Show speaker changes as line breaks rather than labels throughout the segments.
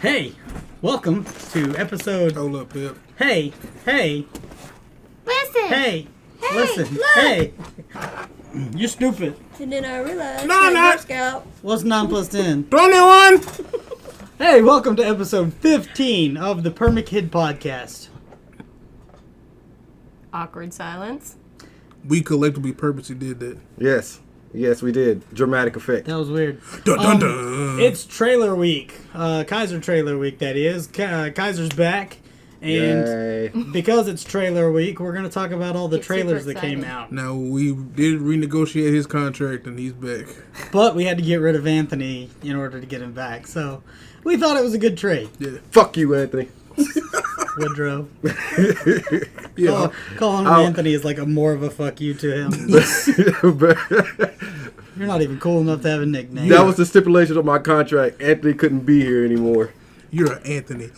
Hey, welcome to episode.
Hold up, Pip.
Hey,
Listen.
hey,
Hey,
listen,
look.
hey. You're stupid.
And then I realized
No, I'm not.
Girl Scout.
What's 9 plus 10?
21!
Hey, welcome to episode 15 of the Permakids podcast.
Awkward silence.
We collectively purposely did that.
Yes, we did. Dramatic effect.
That was weird.
Dun, dun, dun.
It's trailer week. Kaiser trailer week, that is. Kaiser's back. And
Yay.
because it's trailer week, we're going to talk about all the
It's
trailers
super
that came
exciting.
out.
Now, we did renegotiate his contract, and he's back.
But we had to get rid of Anthony in order to get him back. So we thought it was a good trade.
Yeah.
Fuck you, Anthony.
Woodrow.
Yeah.
Calling him Anthony is like more of a fuck you to him. You're not even cool enough to have a nickname.
That was the stipulation of my contract. Anthony couldn't be here anymore.
You're an Anthony.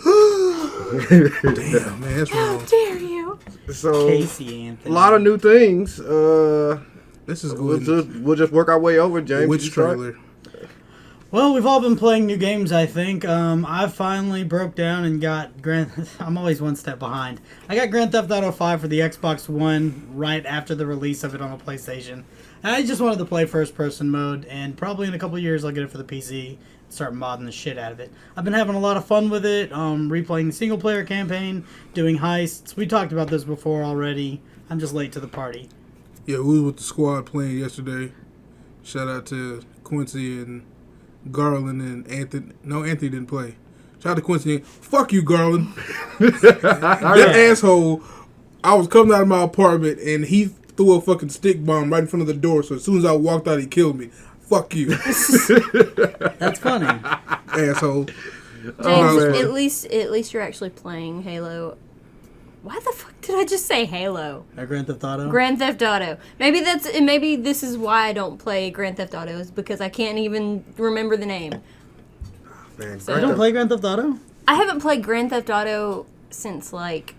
Damn, man, that's
How
wrong.
dare you?
So,
Casey
a
Anthony.
lot of new things.
This is
We'll
good.
just work our way over, James.
Which
You start?
trailer?
Well, we've all been playing new games, I think. I finally broke down and got I'm always one step behind. I got Grand Theft Auto 5 for the Xbox One right after the release of it on the PlayStation. And I just wanted to play first-person mode, and probably in a couple years I'll get it for the PC. Start modding the shit out of it. I've been having a lot of fun with it, replaying the single-player campaign, doing heists. We talked about this before already. I'm just late to the party.
Yeah, we was with the squad playing yesterday. Shout out to Quincy and Garland and Anthony. No, Anthony didn't play. Shout out to Quincy. Fuck you, Garland. That asshole. I was coming out of my apartment and he threw a fucking stick bomb right in front of the door. So as soon as I walked out, he killed me. Fuck you,
That's funny.
asshole.
James,
man.
at least you're actually playing Halo. Why the fuck did I just say Halo?
Grand Theft Auto?
Grand Theft Auto. Maybe this is why I don't play Grand Theft Auto, is because I can't even remember the name.
Man,
So-
You don't play Grand Theft Auto?
I haven't played Grand Theft Auto since like,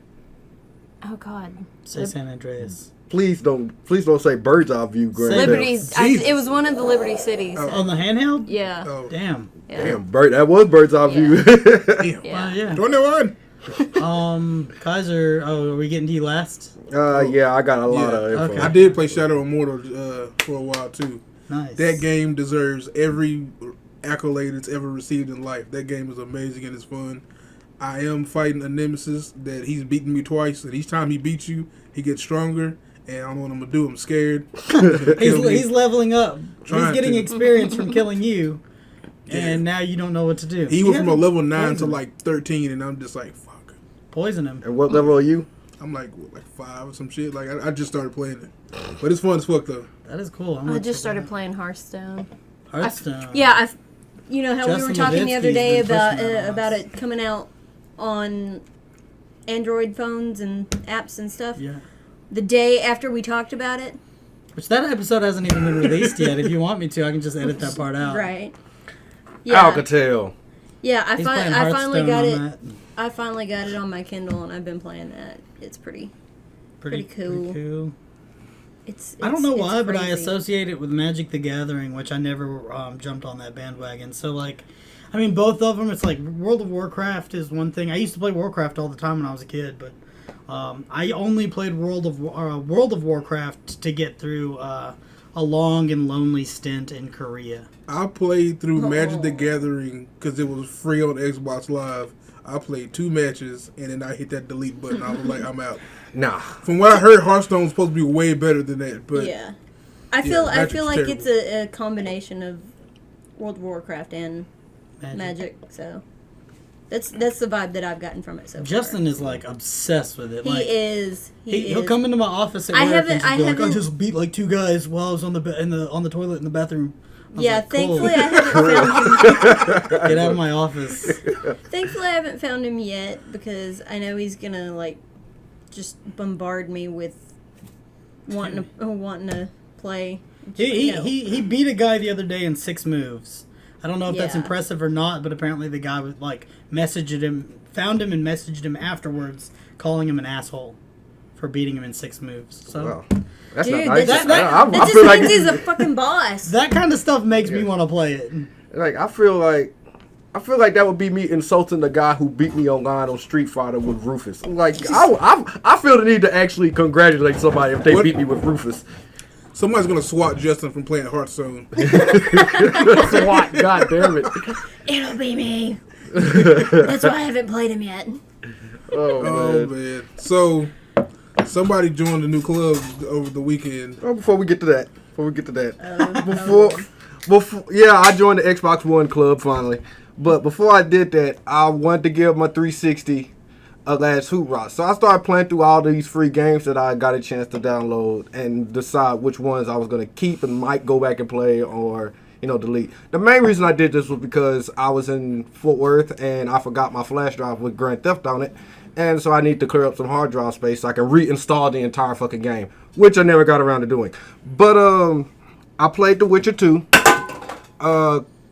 oh god,
Say San Andreas.
Please don't say bird's eye view, Grand.
Liberty.
Jesus.
It was one of the Liberty cities.
On the handheld?
Yeah.
Oh,
Damn.
Yeah.
Damn, that was bird's eye view.
damn.
Yeah.
Yeah.
21.
Kaiser, are we getting to you last?
Yeah, I got a lot of info.
okay.
I did play Shadow Immortal for a while too.
Nice.
That game deserves every accolade it's ever received in life. That game is amazing and it's fun. I am fighting a nemesis that he's beaten me twice, and each time he beats you, he gets stronger. And I don't know what I'm gonna do. I'm scared.
He's leveling up.
Trying
He's getting
to.
experience from killing you,
Yeah.
and now you don't know what to do.
He
You
went from a
haven't
level 9 to
poisoned him.
like 13, and I'm just like, fuck.
Poison him.
And what level are you?
I'm like 5 or some shit. Like I just started playing it, but it's fun as fuck though.
That is cool.
I just started playing Hearthstone.
Hearthstone.
Yeah, you know how we
Justin
were talking the other
Levitsky's
day
been pushing that on
about
us.
it coming out on Android phones and apps and stuff.
Yeah.
The day after we talked about it.
Which that episode hasn't even been released yet. If you want me to, I can just edit that part out.
Right. Yeah.
Alcatel.
Yeah, I
He's playing
finally got
Hearthstone
it.
on that.
I finally got it on my Kindle and I've been playing that. It's pretty cool.
Pretty cool.
It's
I don't know why,
it's
but I
crazy.
associate it with Magic the Gathering, which I never jumped on that bandwagon. So, like, I mean, both of them, it's like World of Warcraft is one thing. I used to play Warcraft all the time when I was a kid, but I only played World of Warcraft to get through a long and lonely stint in Korea.
I played through Magic the Gathering because it was free on Xbox Live. I played 2 matches and then I hit that delete button. I was like, I'm out.
Nah.
From what I heard, Hearthstone was supposed to be way better than that. But
Yeah. I feel
Magic's
like
terrible.
it's a combination of World of Warcraft and Magic, so that's the vibe that I've gotten from it so far.
Justin is like obsessed with it.
He
Like,
is.
He'll come into my office at
I
work
haven't-
and just
I
be like, I
haven't-
just beat like 2 guys while I was on the toilet in the bathroom. I was
Yeah,
like, cool.
thankfully I haven't found him.
Get out of my office.
Thankfully I haven't found him yet because I know he's gonna like just bombard me with wanting to play.
He beat a guy the other day in 6 moves. I don't know if that's
Yeah.
impressive or not, but apparently the guy was like found him and messaged him afterwards, calling him an asshole for beating him in 6 moves. So
Wow. That's
Dude,
not nice.
that
I
just
feel
means
like
he's a fucking boss.
that kind of stuff makes me want to play it.
I feel like I feel like that would be me insulting the guy who beat me online on Street Fighter with Rufus. I'm like, I feel the need to actually congratulate somebody if they beat me with Rufus.
Somebody's gonna swat Justin from playing Hearthstone.
SWAT, god damn it.
It'll be me. That's why I haven't played him yet.
Oh man.
So, somebody joined a new club over the weekend.
Oh, before we get to that. Yeah, I joined the Xbox One club finally. But before I did that, I wanted to give my 360 a last hoorah. So I started playing through all these free games that I got a chance to download and decide which ones I was going to keep and might go back and play or, delete. The main reason I did this was because I was in Fort Worth and I forgot my flash drive with Grand Theft on it. And so I need to clear up some hard drive space so I can reinstall the entire fucking game, which I never got around to doing. But I played The Witcher 2.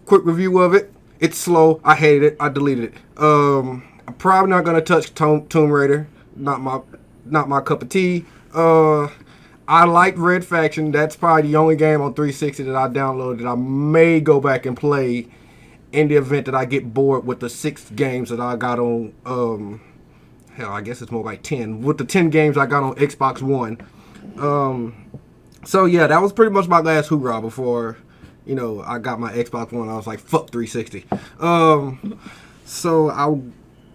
Quick review of it. It's slow. I hated it. I deleted it. I'm probably not gonna touch Tomb Raider. Not my cup of tea. I like Red Faction. That's probably the only game on 360 that I downloaded that I may go back and play in the event that I get bored with the 6 games that I got on. Hell, I guess it's more like 10. With the 10 games I got on Xbox One. So yeah, that was pretty much my last hoorah before. I got my Xbox One. I was like, fuck 360. So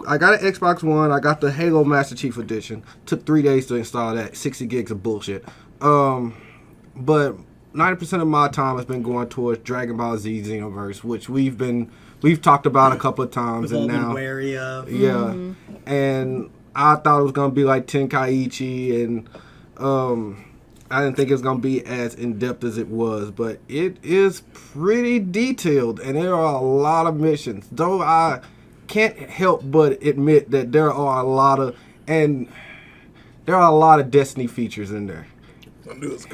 I got an Xbox One. I got the Halo Master Chief Edition. Took 3 days to install that. 60 gigs of bullshit. But 90% of my time has been going towards Dragon Ball Z Xenoverse, which we've talked about a couple of times.
We've
and
all
now,
been wary of.
Yeah.
Mm-hmm.
And I thought it was going to be like Tenkaichi and I didn't think it was going to be as in-depth as it was, but it is pretty detailed, and there are a lot of missions. Though I can't help but admit that there are a lot of Destiny features in there.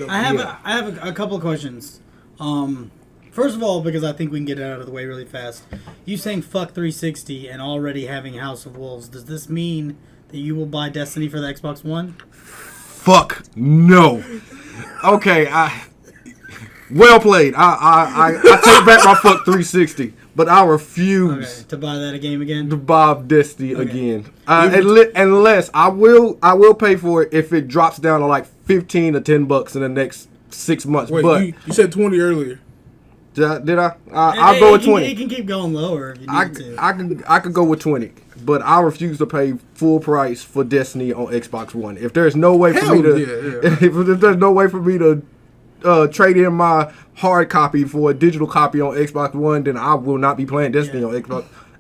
I have a couple of questions. First of all, because I think we can get it out of the way really fast. You saying fuck 360 and already having House of Wolves, does this mean that you will buy Destiny for the Xbox One?
Fuck no. Okay, well played. I take back my fuck 360, but I refuse
to buy that game again.
To buy Destiny again. Unless I will pay for it if it drops down to like $15 or $10 in the next 6 months.
Wait,
but
you said 20 earlier.
Did I? I'll go with 20.
It can keep going lower if you need to.
I could go with 20. But I refuse to pay full price for Destiny on Xbox One. If there's no way for me to, if there's no way for me to trade in my hard copy for a digital copy on Xbox One, then I will not be playing Destiny on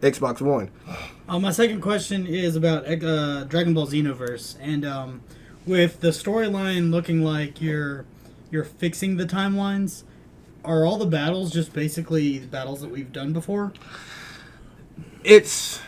Xbox One.
My second question is about Dragon Ball Xenoverse, and with the storyline looking like you're fixing the timelines, are all the battles just basically battles that we've done before?
That's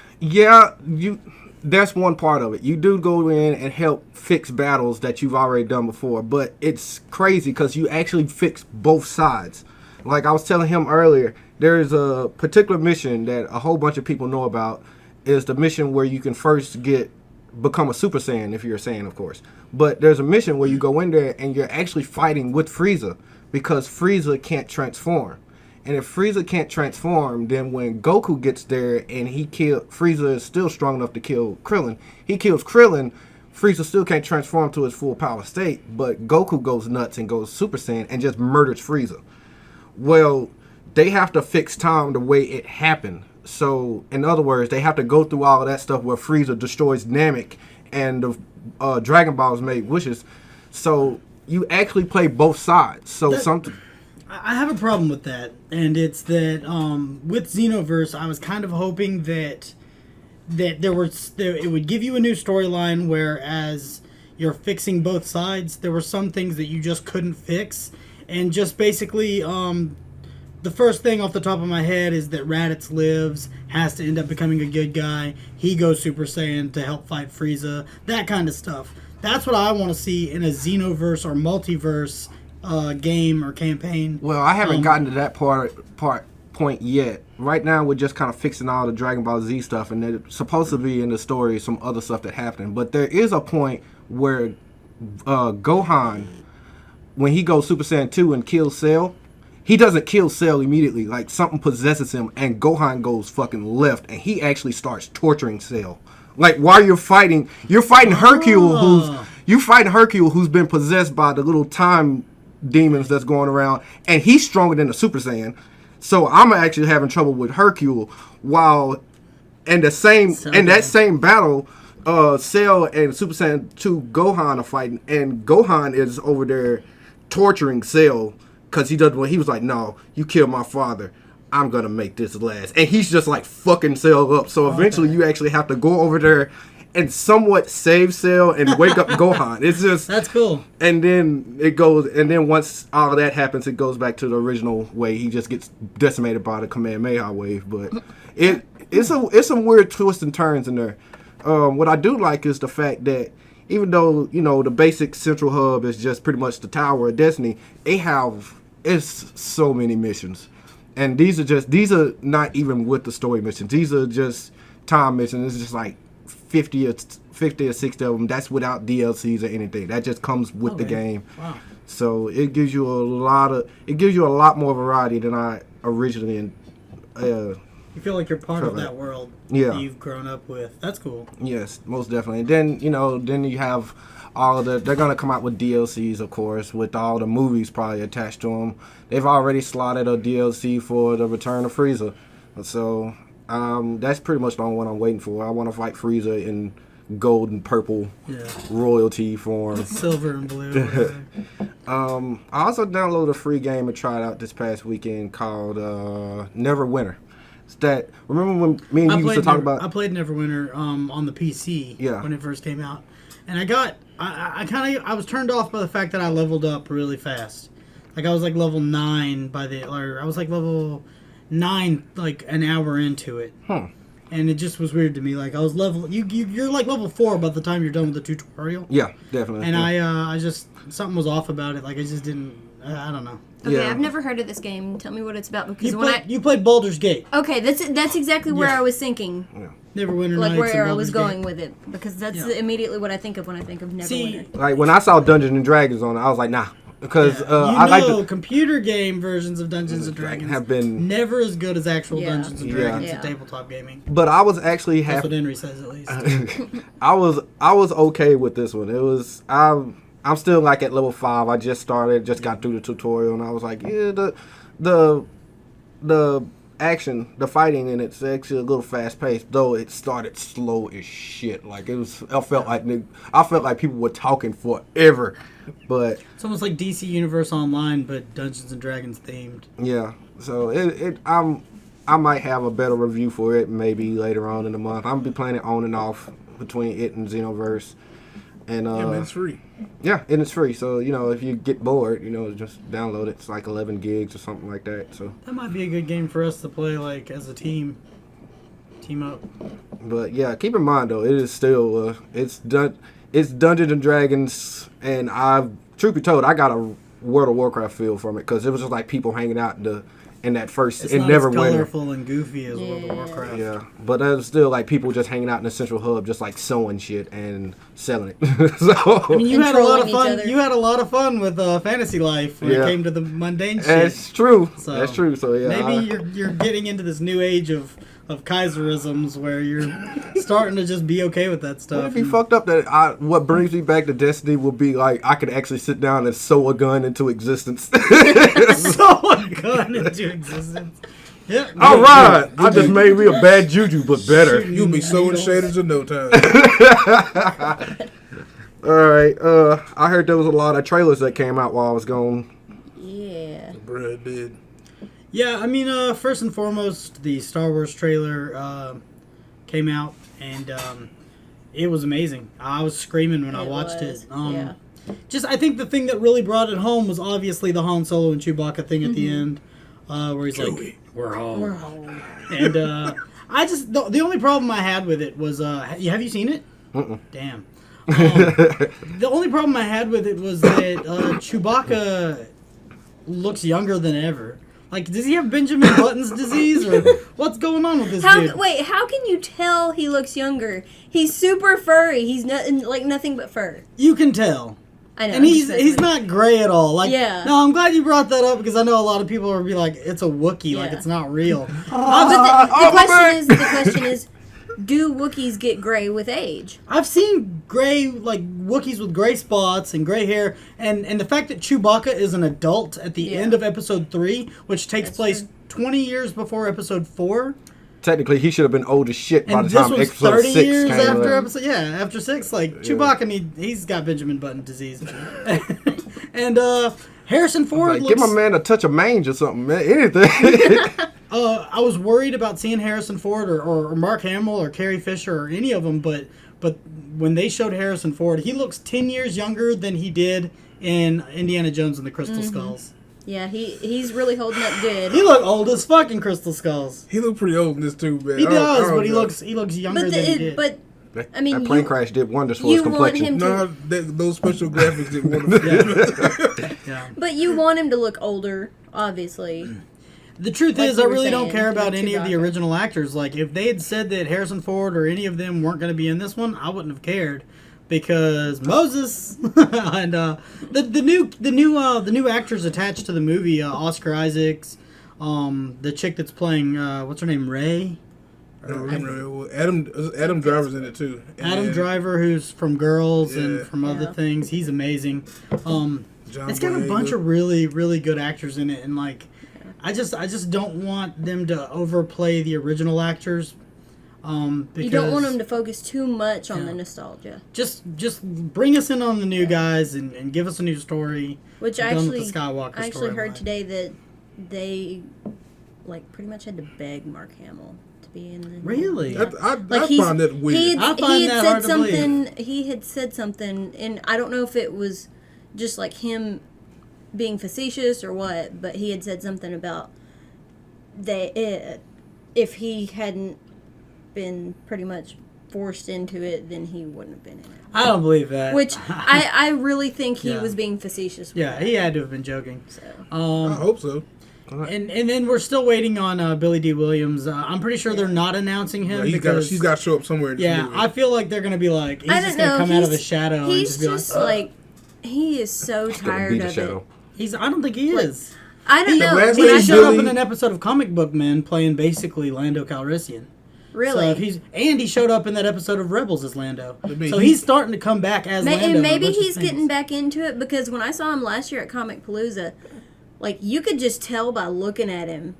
one part of it. You do go in and help fix battles that you've already done before, but it's crazy because you actually fix both sides. Like I was telling him earlier, there is a particular mission that a whole bunch of people know about. Is the mission where you can first become a Super Saiyan, if you're a Saiyan, of course. But there's a mission where you go in there and you're actually fighting with Frieza because Frieza can't transform. And if Frieza can't transform, then when Goku gets there and Frieza is still strong enough to kill Krillin. He kills Krillin, Frieza still can't transform to his full power state, but Goku goes nuts and goes Super Saiyan and just murders Frieza. Well, they have to fix time the way it happened. So, in other words, they have to go through all of that stuff where Frieza destroys Namek and the Dragon Balls made wishes. So, you actually play both sides. So,
I have a problem with that, and it's that with Xenoverse, I was kind of hoping that it would give you a new storyline, whereas you're fixing both sides. There were some things that you just couldn't fix, and just basically, the first thing off the top of my head is that Raditz lives, has to end up becoming a good guy. He goes Super Saiyan to help fight Frieza, that kind of stuff. That's what I want to see in a Xenoverse or multiverse game or campaign.
Well, I haven't gotten to that point yet. Right now, we're just kind of fixing all the Dragon Ball Z stuff, and there's supposed to be in the story some other stuff that happened. But there is a point where Gohan, when he goes Super Saiyan 2 and kills Cell, he doesn't kill Cell immediately. Like something possesses him, and Gohan goes fucking left, and he actually starts torturing Cell. Like while you're fighting Hercule, who's been possessed by the little time demons that's going around, and he's stronger than the Super Saiyan. So I'm actually having trouble with Hercule, while in that same battle, Cell and Super Saiyan 2 Gohan are fighting, and Gohan is over there torturing Cell because he was like, no, you killed my father. I'm going to make this last. And he's just like fucking Cell up. So eventually you actually have to go over there and somewhat save Cell and wake up Gohan. It's just...
That's cool.
And then once all of that happens, it goes back to the original way. He just gets decimated by the Kamehameha wave. But it's some weird twists and turns in there. What I do like is the fact that even though, the basic central hub is just pretty much the Tower of Destiny, it's so many missions. And these are not even with the story missions. These are just time missions. It's just like 50 or 60 of them. That's without DLCs or anything. That just comes with the game.
Wow.
So it gives you a lot more variety than I originally
you feel like you're part of that world that you've grown up with. That's cool.
Yes, most definitely. And then you have they're going to come out with DLCs, of course, with all the movies probably attached to them. They've already slotted a DLC for the Return of Frieza. So that's pretty much the only one I'm waiting for. I want to fight Frieza in gold and purple royalty form.
Silver and blue.
I also downloaded a free game and tried out this past weekend called Neverwinter. It's that, remember when me and you used to talk about...
I played Neverwinter on the PC when it first came out. And I was turned off by the fact that I leveled up really fast. Like I was like level 9 I was like level 9 like an hour into it. And it just was weird to me. Like I was you're like level 4 by the time you're done with the tutorial.
Yeah, definitely.
And I just something was off about it. Like I just didn't. I don't know.
Okay, I've never heard of this game. Tell me what it's about because
you played Baldur's Gate.
Okay, that's exactly where I was thinking.
Yeah.
Neverwinter
Like
Nights
where
and
I was
Baldur's
going
Gate.
with it because that's immediately what I think of when I think of Neverwinter.
Like when I saw Dungeons and Dragons on it, I was like, nah. Because I like the
computer game versions of Dungeons and Dragons
have been
never as good as actual Dungeons and Dragons
Yeah.
in tabletop gaming.
But I was actually
That's what Henry says at least.
I was okay with this one. It was I'm still like at level 5. I just got through the tutorial, and I was like, yeah, the action, the fighting in it's actually a little fast paced, though it started slow as shit. Like I felt like people were talking forever. But
it's almost like DC Universe Online, but Dungeons and Dragons themed.
Yeah, so I might have a better review for it maybe later on in the month. I'm gonna be playing it on and off between it and Xenoverse, and
man, it's free.
Yeah, and it's free. So if you get bored, just download it. It's like 11 gigs or something like that. So
that might be a good game for us to play like as a team up.
But yeah, keep in mind though, it is still It's Dungeons and Dragons, and truth be told, I got a World of Warcraft feel from it because it was just like people hanging out in that first.
It's
it
not
never
as
went
colorful and goofy as World of Warcraft.
Yeah, but it was still like people just hanging out in the central hub, just like sewing shit and selling it. So
I mean, you had a lot of fun.
Other.
You had a lot of fun with Fantasy Life when it came to the mundane shit.
That's true.
So
That's true. So yeah,
maybe you're getting into this new age of Kaiserisms where you're starting to just be okay with that stuff.
What if he fucked up that what brings me back to Destiny will be like I could actually sit down and sew a gun into existence.
Sew a gun into existence. Yeah.
All right. I just made me a bad juju, but better.
You'll be sewing shaders in no time.
All right. I heard there was a lot of trailers that came out while I was gone.
Yeah.
Bruh did.
Yeah, I mean, first and foremost, the Star Wars trailer came out, and it was amazing. I was screaming when I watched it.
Yeah.
Just, I think the thing that really brought it home was obviously the Han Solo and Chewbacca thing at the end, where he's like, "We're home."
We're home.
And I just the only problem I had with it was, have you seen it? Damn. The only problem I had with it was that Chewbacca looks younger than ever. Like, does he have Benjamin Button's disease, or what's going on with this dude?
Wait, how can you tell he looks younger? He's super furry. He's nothing but fur.
You can tell.
I know.
And
I'm
he's
just messing with
not gray at all. Like,
Yeah.
No, I'm glad you brought that up because I know a lot of people will be like, it's a Wookiee, like
Yeah.
it's not real.
But the question is, do Wookiees get gray with age?
I've seen gray, like Wookiees with gray spots and gray hair, and the fact that Chewbacca is an adult at the
Yeah.
end of Episode 3, which takes
That's
place
true.
20 years before Episode 4.
Technically, he should have been old as shit by
And
the
this
time
was
episode
30
6
years
came
after
out.
episode. Yeah, after 6, like Chewbacca, he's got Benjamin Button disease, and Harrison Ford
Like,
looks.
give my man a touch of mange or something, man. Anything.
I was worried about seeing Harrison Ford or Mark Hamill or Carrie Fisher or any of them, but when they showed Harrison Ford, he looks 10 years younger than he did in Indiana Jones and the Crystal Skulls.
Yeah, he's really holding up good.
He looked old as fucking Crystal Skulls.
He looked pretty old in this too, man.
He
I don't
does, but he
know.
looks younger than he did.
But I mean,
that plane
you-
crash did wonders for his
you want
complexion.
him
No, those special graphics didn't want to.
Yeah.
But you want him to look older, obviously.
The truth
Like
is,
you
I
were
really don't
saying,
care
with
about any of the
Chewbacca.
original actors. Like, if they had said that Harrison Ford or any of them weren't going to be in this one, I wouldn't have cared. Because Moses and the new actors attached to the movie, Oscar Isaacs, the chick that's playing what's her name, Ray,
I don't remember. Well, Adam Driver's in it too.
Adam Driver, who's from Girls and
Yeah.
from other
Yeah.
things. He's amazing.
John
It's got a
Boyega.
bunch of really really good actors in it, and like I just don't want them to overplay the original actors. Because
You don't want him to focus too much on the nostalgia.
just bring us in on the new guys and give us a new story.
Which
Done
I
with
actually,
the Skywalker
I actually heard
storyline.
today that they like pretty much had to beg Mark Hamill to be in the
Really?
I
he's-
find that weird.
He
I
had,
find
he had
that
said
hard to believe.
something. He had said something, and I don't know if it was just like him being facetious or what, but he had said something about if he hadn't been pretty much forced into it, then he wouldn't have been in it.
I don't believe that.
Which I really think he
Yeah.
was being facetious. With
yeah,
that,
he had to have been joking.
So.
I hope so.
And then we're still waiting on Billy D. Williams. I'm pretty sure they're not announcing him because
She's got to show up somewhere in this
yeah,
movie.
I feel like they're gonna be like he's
I
just
don't
gonna
know.
come out of
He's-
his shadow and
He's
just be
just
like,
like he is so
Gonna
tired
be the
of
shadow.
it.
I don't think he is.
I don't
The
know.
last
When
name
I
He
saw-
showed up
Billy-
in an episode of Comic Book Men playing basically Lando Calrissian.
really.
So if he showed up in that episode of Rebels as Lando.
mean,
So
he-
he's starting to come back as Lando. in
And
a
maybe
bunch of
he's
things.
getting back into it because when I saw him last year at Comic Palooza, like you could just tell by looking at him,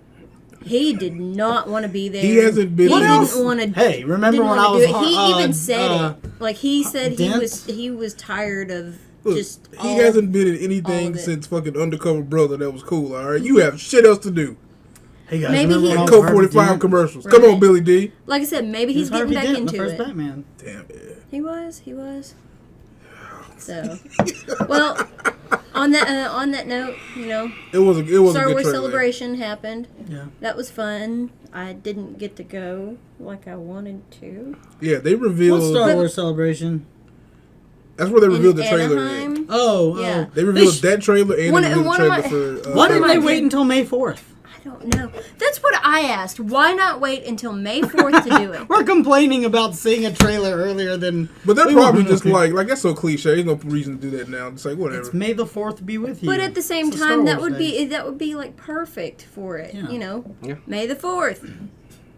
he did not want to be there.
He hasn't been-
He
What
didn't
else?
want to.
Hey, remember
didn't
when
wanna
I was
do it. He
on,
even said
uh,
it. Like he said
Dent?
he was tired of
Look,
just.
he
all-
hasn't been in
all
anything
of it.
since fucking Undercover Brother. That was cool. All right, you have shit else to do.
Hey guys,
Maybe
remember
he-
when I was
Coke
Harvey
45
Dent?
commercials.
Right.
Come on, Billy D.
Like I said, maybe
He
he's
was
getting
Harvey
back
Dent in the
into
first
it.
Batman.
Damn it.
He was. So, well, on that note, you know,
It was a
Star
good
Wars
trailer.
Celebration happened.
Yeah.
That was fun. I didn't get to go like I wanted to.
Yeah, they
What
revealed.
Star Wars celebration?
That's where they
In
revealed the trailer.
Anaheim.
Oh,
Yeah.
They revealed
sh-
that trailer and
One-
they revealed
one
the
of
trailer
my-
for.
Why didn't
my
they
kid-
wait until May 4th?
I don't know. That's what I asked. Why not wait until May 4th to do it?
We're complaining about seeing a trailer earlier than.
But they're
we
probably
wanted
just
to.
like that's so cliche. There's no reason to do that now. It's like whatever.
It's May the 4th be with you.
But at the same
It's a Star
time, that
Wars
would
day.
be like perfect for it.
Yeah.
You know,
Yeah.
May the 4th.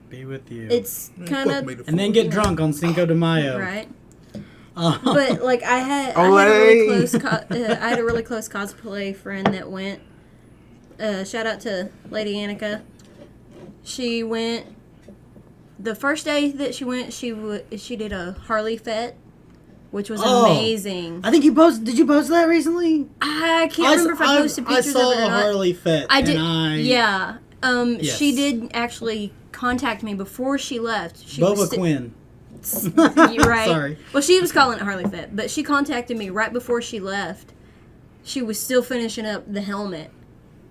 Be with you.
It's kind
Fuck May
of
the
and then
4th.
get drunk on Cinco de Mayo.
right.
Uh,
But like I had a really
Olay.
close I had a really close cosplay friend that went. Shout out to Lady Annika. She went. The first day that she went, she did a Harley Fete, which was
Oh.
amazing.
I think you posted. Did you post that recently?
I can't remember if I posted pictures
I saw
of it or
a
not.
Harley Fett.
I did.
And
Yeah.
Yes.
She did actually contact me before she left. She
Boba
was
Quinn.
You're right.
Sorry.
Well, she was calling it Harley Fett, but she contacted me right before she left. She was still finishing up the helmet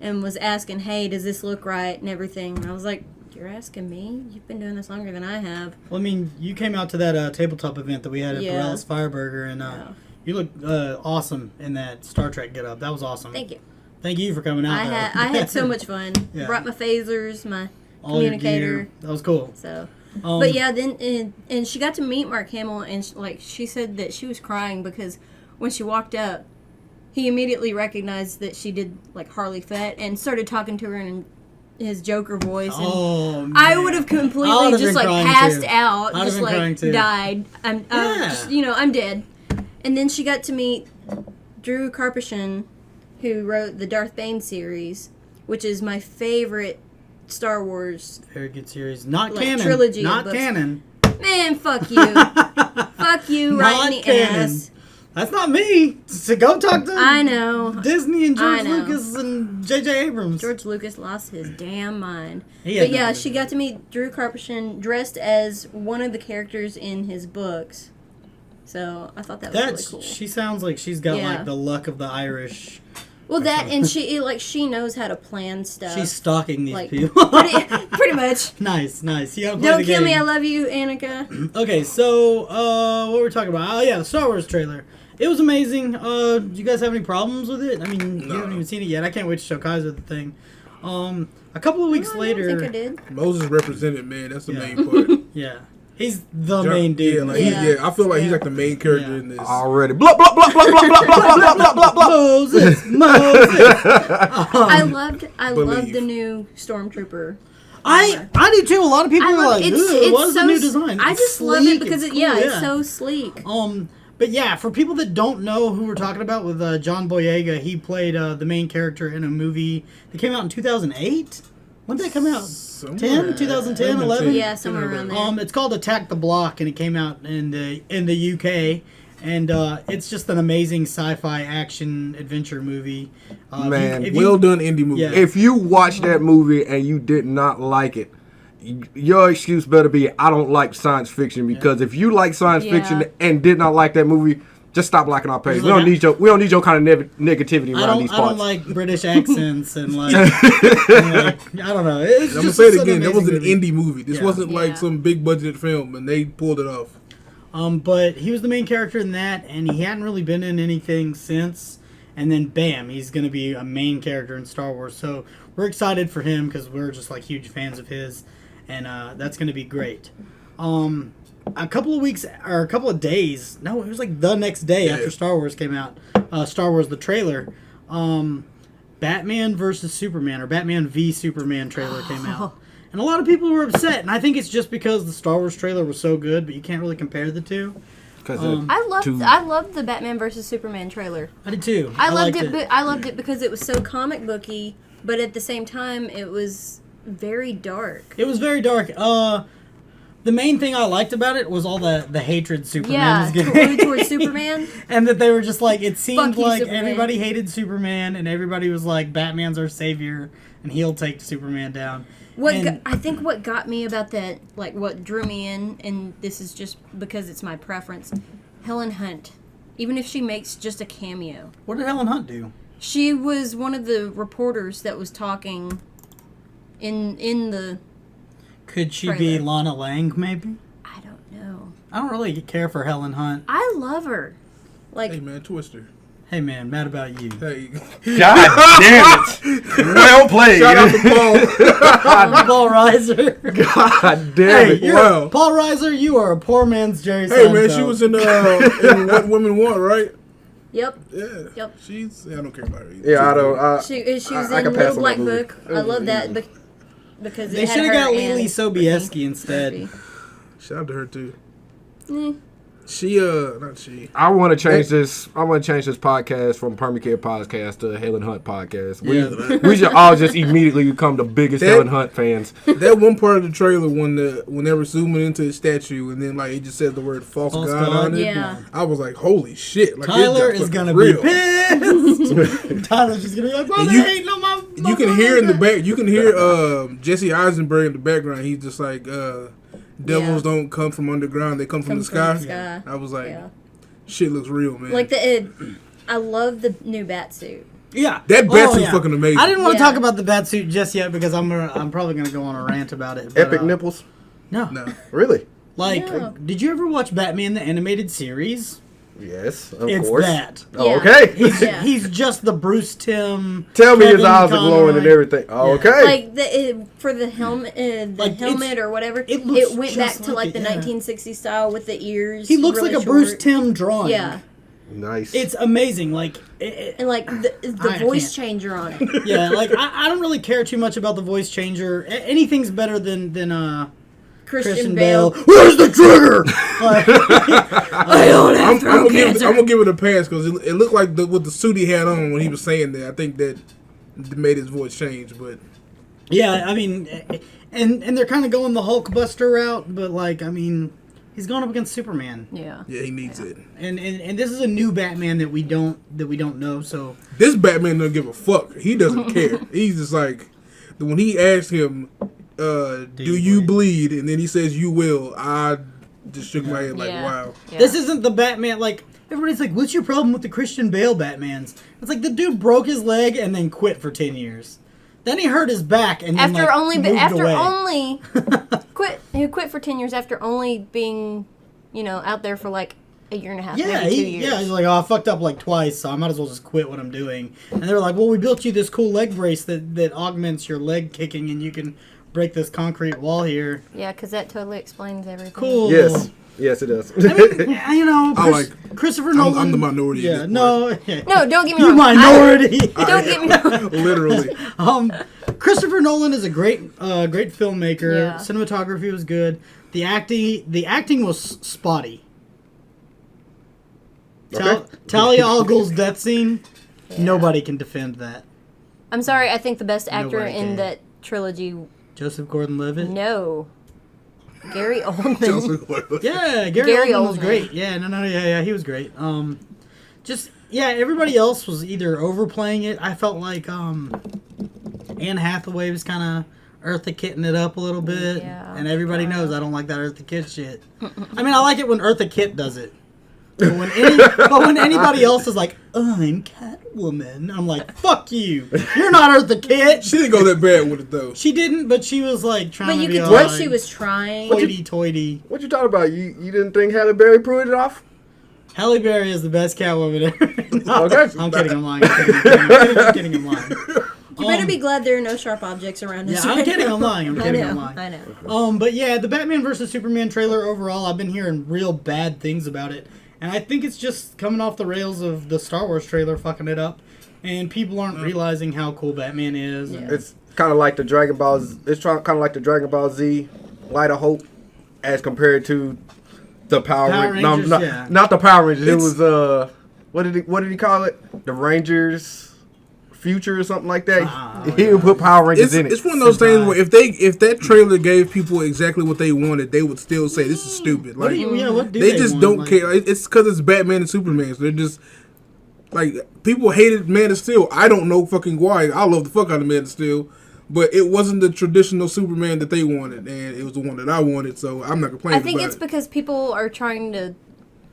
and was asking, "Hey, does this look right?" and everything. And I was like, "You're asking me? You've been doing this longer than I have."
Well, I mean, you came out to that tabletop event that we had at
Yeah.
Borellis Fireburger, and
Yeah.
you looked awesome in that Star Trek getup. That was awesome.
Thank you.
Thank you for coming out.
I had so much fun.
Yeah.
Brought my phasers, my
All your
communicator.
gear. That was cool.
So,
Um,
but yeah, then and she got to meet Mark Hamill, and she said that she was crying because when she walked up, he immediately recognized that she did like Harley Fett and started talking to her in his Joker voice. And
Oh, man.
I would have
I
completely
would've
just
been
like
crying,
passed
too.
out,
I'd
just
have been crying,
like
too.
died. I'm
Yeah.
just, I'm dead. And then she got to meet Drew Karpyshyn, who wrote the Darth Bane series, which is my favorite Star Wars.
Very good series. Not
Like,
canon.
trilogy of
Not
books.
canon.
Man, fuck you. Fuck you right
Not
in the
canon.
ass.
That's not me. So go talk to
I know.
Disney and
I
George
know.
Lucas and J.J. Abrams.
George Lucas lost his damn mind.
He had
But yeah,
nothing to
she
do
got
with
to meet Drew Karpyshyn dressed as one of the characters in his books. So I thought that was
That's
really cool.
she sounds like she's got
Yeah.
like the luck of the Irish.
Well, that and she knows how to plan stuff.
She's stalking these
like,
people.
pretty much.
Nice. You gotta play
Don't
the
kill
game.
me, I love you, Annika.
Okay, so what were we talking about? Oh yeah, the Star Wars trailer. It was amazing. Do you guys have any problems with it? I mean, you haven't even seen it yet. I can't wait to show Kaiser the thing. A couple of weeks
No,
later,
I don't think I did.
Moses represented, man. That's the
Yeah.
main part.
yeah, he's the main dude.
Yeah,
in the
like
game.
I feel like he's
Yeah.
like the main character
Yeah.
in this.
Already. Blah, blah, blah, blah, blah, blah, blah, blah, blah, blah, blah.
Moses.
I loved
believe.
the new Stormtrooper.
I do too. A lot of people
I
are
love
like,
it's
what is
so
the new design?
I
It's
just love
sleek,
it because
it's
it's
cool,
it's so sleek.
But yeah, for people that don't know who we're talking about with John Boyega, he played the main character in a movie that came out in 2008. When did that come out? 2010, 11?
Yeah, somewhere around there.
It's called Attack the Block, and it came out in the UK. And it's just an amazing sci-fi action adventure movie.
Man,
Well done indie movie.
Yeah.
If you watch that movie and you did not like it, your excuse better be I don't like science fiction, because if you like science
Yeah.
fiction and did not like that movie, just stop liking our page.
Just
We don't
like,
need your kind of negativity around these
I
parts.
don't like British accents and like, I don't know. It's
I'm gonna
just
say it
an
again. That was an
amazing movie.
indie movie. This
Yeah.
wasn't like
Yeah.
some big budgeted film, and they pulled it off.
But he was the main character in that, and he hadn't really been in anything since. And then, bam, he's going to be a main character in Star Wars. So we're excited for him because we're just like huge fans of his, and that's going to be great. A couple of weeks or a couple of days, no, it was like the next day after Star Wars came out. Star Wars the trailer, Batman versus Superman or Batman v Superman trailer came out. And a lot of people were upset, and I think it's just because the Star Wars trailer was so good, but you can't really compare the two.
I loved the Batman versus Superman trailer.
I did too.
I loved
liked
it, but I loved it because it was so comic booky, but at the same time it was very dark.
It was very dark. The main thing I liked about it was all the hatred Superman
Yeah,
was getting
towards Superman.
and that they were just like, it seemed
Fuck you,
like
Superman.
everybody hated Superman, and everybody was like, Batman's our savior, and he'll take Superman down. And-
I think what got me about that, like what drew me in, and this is just because it's my preference, Helen Hunt. Even if she makes just a cameo.
What did Helen Hunt do?
She was one of the reporters that was talking in the...
Could she be
Trailer.
Lana Lang, maybe?
I don't know.
I don't really care for Helen Hunt.
I love her. Like,
Hey man, Twister.
Hey man, mad about you.
Hey,
God damn it! Well played.
shout out to Paul.
Paul Reiser.
God damn
Hey,
it!
you're
Wow.
Paul Reiser, you are a poor man's Jerry
Hey man,
Seinfeld.
she was in What Women Want, right?
yep.
Yeah.
Yep.
I don't care about her either.
Yeah, I don't.
She was
I
in
can pass
Little
on
Black
that movie.
Book. I love that because
They
it had
should have
her
got
and
Lily Sobieski
Brittany
instead.
Murphy.
Shout out to her too.
Mm.
She not she.
I want to change this. I want to change this podcast from Permakids podcast to Helen Hunt podcast. We should all just immediately become the biggest Helen Hunt fans.
That one part of the trailer when they were zooming into the statue and then like it just said the word false god on it.
Yeah.
I was like, holy shit! Like,
Tyler
this
is
got
gonna
fucking
be pissed. Tyler's just gonna be like, "Why
And
they
you-
hating on my?"
You can hear in the back. You can hear Jesse Eisenberg in the background. He's just like, "Devils don't come from underground; they come from the sky."
sky.
I was like,
Yeah.
"Shit looks real, man."
Like I love the new Batsuit.
Yeah,
That Batsuit's fucking amazing.
I didn't want to
Yeah.
talk about the Batsuit just yet because I'm probably gonna go on a rant about it. But,
Epic nipples.
No,
no.
Really?
like,
No.
did you ever watch Batman the animated series?
Yes, of
It's
course.
that.
Oh,
Yeah.
okay.
Yeah.
He's just the Bruce Timm.
Tell me his
Kevin
eyes are glowing and
Conroy.
everything. Oh, okay.
Like for the helmet,
Like,
helmet or whatever,
it looks
it went
just
back to
like
like
it,
the
yeah.
1960s style with the ears.
He looks
really
like a Bruce
short.
Timm drawing.
Yeah,
Nice.
It's amazing. Like,
And like the
I
voice
can't.
changer on it.
yeah, like I don't really care too much about the voice changer. Anything's better than Christian Bale. Where's the trigger? Like,
I don't have throat cancer.
I'm gonna give it a pass because it looked like with the suit he had on when he was saying that. I think that made his voice change, but
yeah, I mean, and they're kind of going the Hulkbuster route, but like, I mean, he's going up against Superman.
Yeah.
yeah, he needs it.
And this is a new Batman that we don't know. So
This Batman doesn't give a fuck. He doesn't care. He's just like when he asked him, "Do you bleed?" and then he says, "You will." I just shook my head like,
Yeah.
"Wow."
Yeah.
this isn't the Batman. Like, everybody's like, "What's your problem with the Christian Bale Batmans?" It's like the dude broke his leg and then quit for 10 years. Then he hurt his back and then,
After
like,
only
moved away.
he quit for 10 years after only being, out there for like a year and a half,
Yeah,
maybe 2 years.
he's like, "Oh, I fucked up like twice, so I might as well just quit what I'm doing." And they were like, "Well, we built you this cool leg brace that augments your leg kicking, and you can break this concrete wall here."
Yeah, because that totally explains everything.
Cool.
Yes, it does.
I mean, yeah, Christopher Nolan.
I'm the minority.
Yeah,
in this
no,
No, don't get me
you
wrong.
minority.
Don't get me wrong.
part. Literally.
Christopher Nolan is a great filmmaker.
Yeah.
Cinematography was good. The acting was spotty.
Okay.
Talia al Ghul's death scene. Nobody can defend that.
I'm sorry, I think the best actor
Nobody
in
can.
that trilogy,
Joseph Gordon-Levitt.
no. Gary Oldman.
Yeah,
Gary
Gary Oldman was
Oldman.
great. Yeah, yeah, he was great. Everybody else was either overplaying it. I felt like Anne Hathaway was kind of Eartha Kitting it up a little bit,
Yeah.
and everybody knows I don't like that Eartha Kitt shit. I mean, I like it when Eartha Kitt does it. But when anybody else is like, "I'm Catwoman," I'm like, "Fuck you! You're not Eartha Kitt."
She didn't go that bad with it though.
She didn't, but she was like trying
But
to
you
be
could
all
tell
like,
she was trying.
hoity-toity.
What you talking about? You didn't think Halle Berry pulled it off?
Halle Berry is the best Catwoman ever. No,
Okay.
I'm kidding. I'm lying. I'm kidding. I'm lying.
You better be glad there are no sharp objects around us.
Yeah, I'm
right
kidding.
now.
I'm lying. I'm
I
kidding.
know.
I'm lying.
I know.
But yeah, the Batman vs Superman trailer overall, I've been hearing real bad things about it, and I think it's just coming off the rails of the Star Wars trailer fucking it up, and people aren't realizing how cool Batman is.
Yeah.
and-
It's kind of like the Dragon Ball. It's kind of like the Dragon Ball Z Light of Hope, as compared to the Power
Rangers,
No,
yeah.
not the Power Rangers. It
It's-
was what did he call it? The Rangers Future or something like that. He would put Power Rangers in it.
It's one of those things where if that trailer gave people exactly what they wanted, they would still say this is stupid.
What
Like
do
they just
want?
don't
Like,
care. It's because it's Batman and Superman. So they're just like people hated Man of Steel. I don't know fucking why. I love the fuck out of Man of Steel, but it wasn't the traditional Superman that they wanted, and it was the one that I wanted. So I'm not complaining.
I think
about
it's
it.
because people are trying to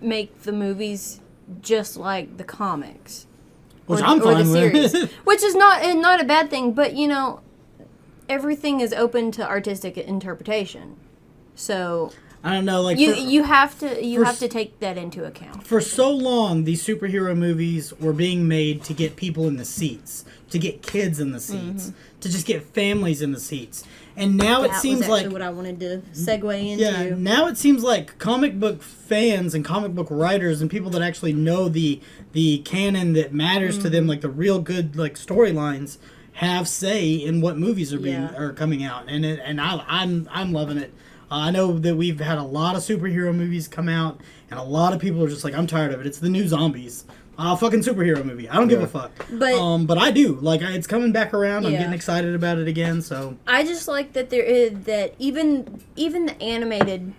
make the movies just like the comics.
which
or-
I'm
or the
fine with.
series. Which is not a bad thing, but everything is open to artistic interpretation. So
I don't know. Like
you have
for
to take that into account.
for so long, these superhero movies were being made to get people in the seats, to get kids in the seats, to just get families in the seats. And now it
That
seems
was actually
like
what I wanted to segue into.
yeah, now it seems like comic book fans and comic book writers and people that actually know the canon that matters to them, like the real good like storylines, have say in what movies are coming out, and I'm loving it. I know that we've had a lot of superhero movies come out, and a lot of people are just like, I'm tired of it. It's the new zombies. Fucking superhero movie. I don't give a fuck. But I do. Like, it's coming back around. I'm
Yeah.
getting excited about it again. So
I just like that there is that even the animated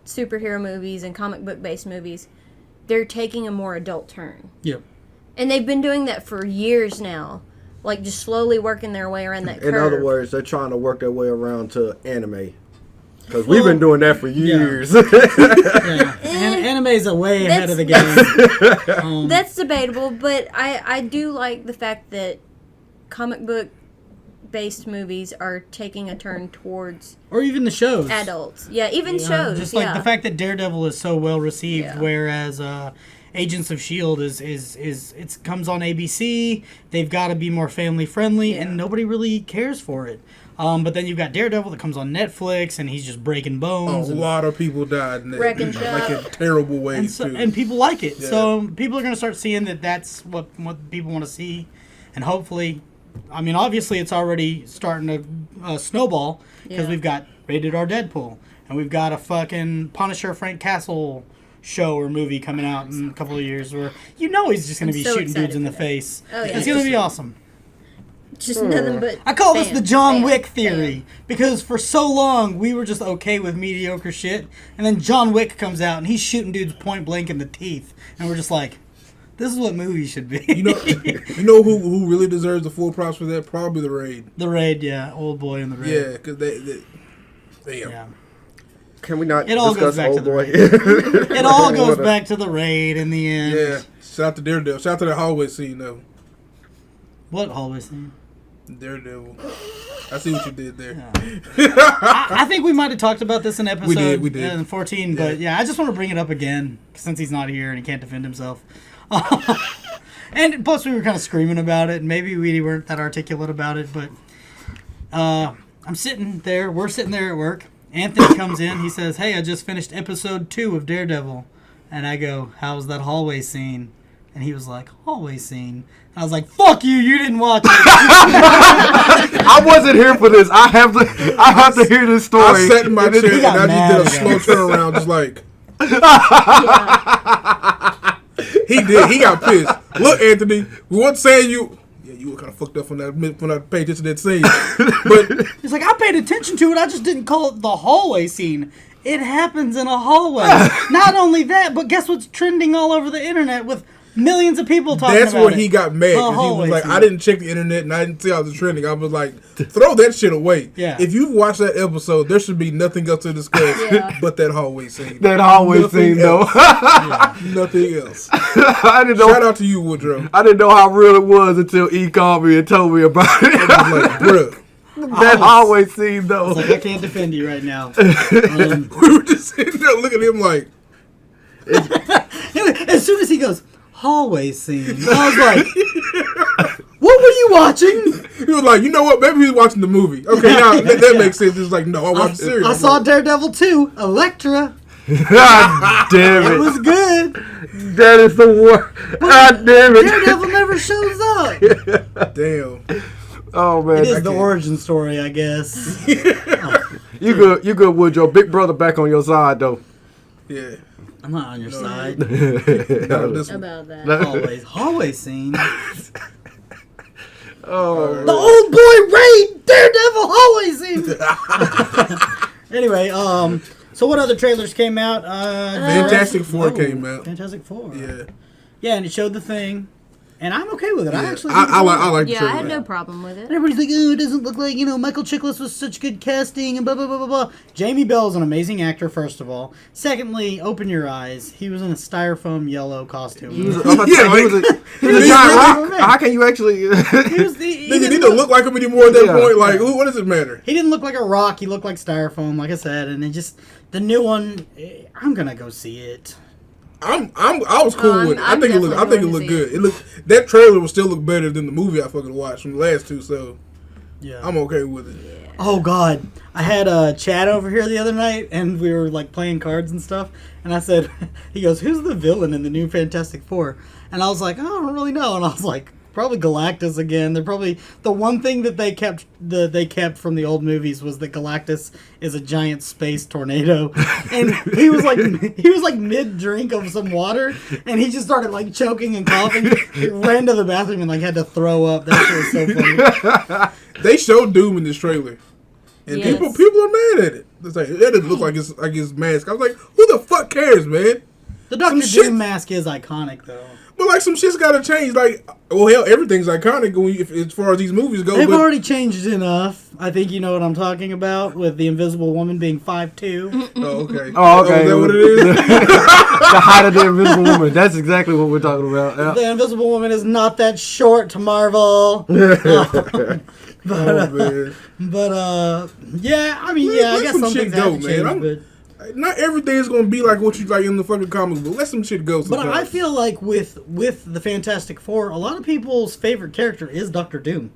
superhero movies and comic book based movies, they're taking a more adult turn.
yeah.
And they've been doing that for years now. Like, just slowly working their way around that curve.
In other words, they're trying to work their way around to anime. Because we've been doing that for years.
Yeah. Anime's are way ahead of the game.
That's debatable, but I do like the fact that comic book based movies are taking a turn towards
Or even the shows.
adults. Yeah, even shows.
Just like the fact that Daredevil is so well received,
Yeah.
whereas Agents of Shield is it comes on ABC. They've got to be more family friendly, and nobody really cares for it. But then you've got Daredevil that comes on Netflix, and he's just breaking
A
bones.
lot of people died in that.
Wrecking
Like in
shop.
terrible ways,
and,
too.
and people like it.
Yeah.
So people are going to start seeing that that's what people want to see. And hopefully, I mean, obviously it's already starting to snowball because
Yeah.
we've got Rated R Deadpool. And we've got a fucking Punisher Frank Castle show or movie coming out in a couple of years where he's just going to
I'm
be
so
shooting
excited
dudes in the
for that.
face.
Oh, yeah.
It's going to be awesome.
Just nothing but.
I call this
bam,
the John
bam,
Wick theory because for so long we were just okay with mediocre shit, and then John Wick comes out and he's shooting dudes point blank in the teeth, and we're just like, this is what movies should be.
You know who really deserves the full props for that? Probably the Raid.
The Raid, yeah, old boy in the Raid.
Yeah, because damn.
Yeah.
Can we not
It all
discuss
goes back to
Old
the
Boy?
It all goes back to the Raid in the end.
Yeah. Shout out to Daredevil. Shout out to that hallway scene though.
What hallway scene?
Daredevil. I see what you did there.
I think we might have talked about this in episode
We did.
14, but yeah, I just want to bring it up again since he's not here and he can't defend himself. And plus, we were kind of screaming about it, and maybe we weren't that articulate about it, but we're sitting there at work. Anthony comes in, he says, "Hey, I just finished episode 2 of Daredevil." And I go, "How was that hallway scene?" And he was like, "Hallway scene." And I was like, "Fuck you, you didn't watch it."
I wasn't here for this. I have to hear this story.
I sat in my chair and
got
I
mad
just did a slow turnaround, just like
Yeah.
he did. He got pissed. Look, Anthony, we weren't saying you. Yeah, you were kind of fucked up when I paid attention to that scene. But
He's like, "I paid attention to it. I just didn't call it the hallway scene. It happens in a hallway." Not only that, but guess what's trending all over the internet with millions of people talking
that's
about
where
it.
he got mad. 'Cause he
hallway
was like,
scene.
I didn't check the internet and I didn't see how it was trending. I was like, throw that shit away.
Yeah.
If you've watched that episode, there should be nothing else to discuss
Yeah.
but that hallway scene.
That hallway
Nothing
scene, though.
else. Nothing else.
I didn't know.
Shout out to you, Woodrow.
I didn't know how real it was until E called me and told me about
I
it.
was like, bruh.
was-
That hallway scene, though.
I was like, I can't defend you right now.
We were just sitting there looking at him like,
Anyway, as soon as he goes, hallway scene, I was like, what were you watching?
he was like, you know what? Maybe he's watching the movie. Okay, now that makes sense. It's like, no, I watched the series.
I saw Daredevil 2, Elektra.
God damn
It
it.
was good.
That is the worst. God damn it.
Daredevil never shows up.
Damn.
Oh, man.
It is
I
the
can't.
origin story, I guess.
You good, Woodrow. Big brother back on your side, though.
Yeah.
I'm not on your side.
Not this one.
About that.
Hallway scene.
Oh,
The old boy Raid Daredevil hallway scene. Anyway, so what other trailers came out?
Fantastic Four came out.
Fantastic Four.
Yeah.
Yeah, and it showed the Thing, and I'm okay with it. I
Yeah.
actually think it's
I like
alright.
the
Yeah, I
trailer.
had no problem with it.
And everybody's like, oh, it doesn't look like, Michael Chiklis was such good casting and blah, blah, blah, blah, blah. Jamie Bell is an amazing actor, first of all. Secondly, open your eyes. He was in a styrofoam yellow costume.
he was a
He's
giant
really-
rock. How can you actually...
He was the, he
Nigga
didn't
need to look like him anymore at that
Yeah.
point. Like, what does it matter?
He didn't look like a rock. He looked like styrofoam, like I said. And it just, the new one, I'm going to go see it.
I was cool
I'm-
with it.
I'm
I think it
definitely
looked
going to
good.
see
It looked that trailer will still look better than the movie I fucking watched from the last two. So
Yeah.
I'm okay with it.
Oh God, I had Chad over here the other night, and we were like playing cards and stuff. And I said, he goes, "Who's the villain in the new Fantastic Four?" And I was like, "Oh, I don't really know." And I was like, "Probably Galactus again." They're probably the one thing that they kept from the old movies was that Galactus is a giant space tornado, and he was like mid drink of some water, and he just started like choking and coughing. He ran to the bathroom and like had to throw up. That shit was so funny.
They showed Doom in this trailer, and
Yes.
people are mad at it. It's like, that doesn't look like his mask. I was like, who the fuck cares, man?
The Doctor
Some shit-
Doom mask is iconic though.
But like some shit's gotta change. Like, well, hell, everything's iconic as far as these movies go.
They've
but
already changed enough. I think you know what I'm talking about with the Invisible Woman being 5'2".
oh, okay.
Oh, okay.
Is that what it is?
The height of the Invisible Woman. That's exactly what we're talking about. Yeah.
The Invisible Woman is not that short to Marvel.
Oh man.
But yeah, I mean,
Let
I guess
some
some
shit
things
go,
have to
man.
change,
Not everything is gonna be like what you like in the fucking comics, but let some shit go.
but
Sometimes.
I feel like with the Fantastic Four, a lot of people's favorite character is Doctor Doom.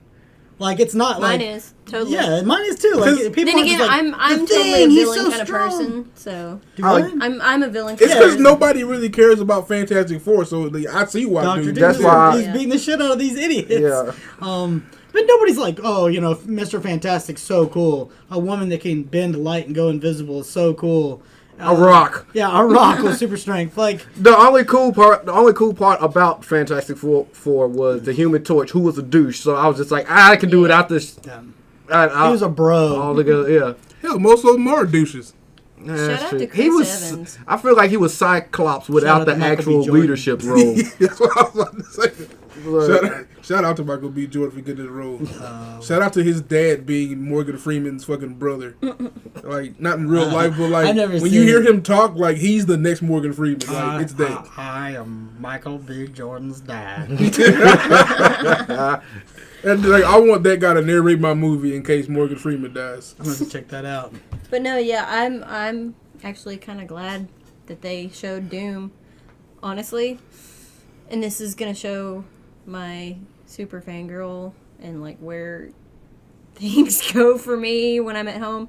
Like it's not
Mine
like
is totally.
yeah, mine is too. Like people
Then
are
again,
just like,
I'm
"The
totally a
Thing, he's
villain
so
kind of
strong."
person. So
Do what?
I'm a villain.
It's
Kind of
because
person.
nobody really cares about Fantastic Four, so I see why.
Dr.
Dude,
Doom,
That's why
he's beating the shit out of these idiots.
Yeah.
But nobody's like, oh, you know, Mr. Fantastic's so cool. A woman that can bend light and go invisible is so cool.
A rock.
Yeah, a rock with super strength. Like
The only cool part about Fantastic Four was the Human Torch, who was a douche. So I was just like, I can do without this.
he
I,
was a bro.
all together. Yeah.
hell, most of them are douches.
Yeah,
Shout
that's
out
true.
to Chris Evans.
I feel like he was Cyclops
Shout
without
out
the
to Michael B.
actual
Jordan.
leadership role.
That's what I was about to say. Shout out to Michael B. Jordan for getting the role. Shout out to his dad being Morgan Freeman's fucking brother. Like, not in real life, but like,
I've never
when
seen
you hear
it.
him talk, like, he's the next Morgan Freeman. Like, it's that.
I am Michael B. Jordan's dad.
And like, I want that guy to narrate my movie in case Morgan Freeman dies.
I'm gonna have to check that out.
But no, yeah, I'm actually kind of glad that they showed Doom, honestly. And this is gonna show my super fangirl and like where things go for me when I'm at home.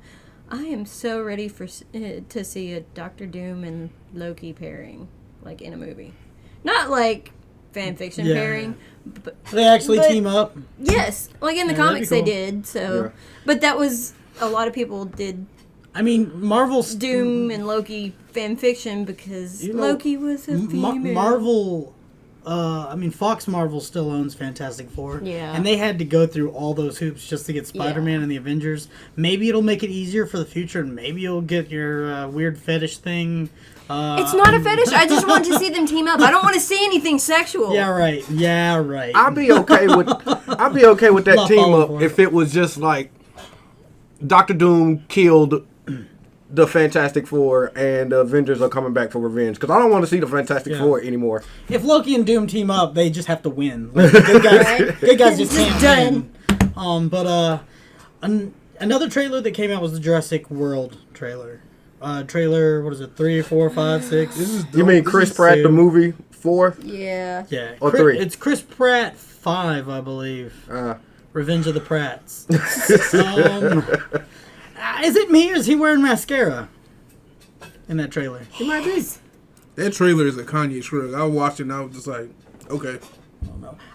I am so ready for to see a Doctor Doom and Loki pairing, like in a movie, not like fan fiction
Yeah.
pairing. But
They actually
but-
team up.
Yes, like in the
Yeah, that'd
comics
be
they
cool.
did. So,
Yeah.
but that was a lot of people did
I mean, Marvel's
Doom and Loki fan fiction because
You know,
Loki was a female.
Marvel. I mean, Fox Marvel still owns Fantastic Four.
Yeah.
And they had to go through all those hoops just to get Spider-Man and the Avengers. Maybe it'll make it easier for the future, and maybe you'll get your weird fetish thing.
It's not a fetish. I just want to see them team up. I don't want to see anything sexual.
Yeah, right. Yeah, right.
I'd be okay with that
Not
team
falling
up
for it.
if it was just like Doctor Doom killed the Fantastic Four and the Avengers are coming back for revenge, because I don't want to see the Fantastic
Yeah.
Four anymore.
If Loki and Doom team up, they just have to win. Like, the good guys just
Just
can't win. But another trailer that came out was the Jurassic World trailer. Trailer, what is it, 3, 4, 5, 6?
You mean Chris Pratt, the movie 4?
Yeah.
Yeah.
Or 3?
It's Chris Pratt 5, I believe. Revenge of the Pratts. Is it me, or is he wearing mascara in that trailer?
He might be.
That trailer is a Kanye shrug. I watched it and I was just like, okay.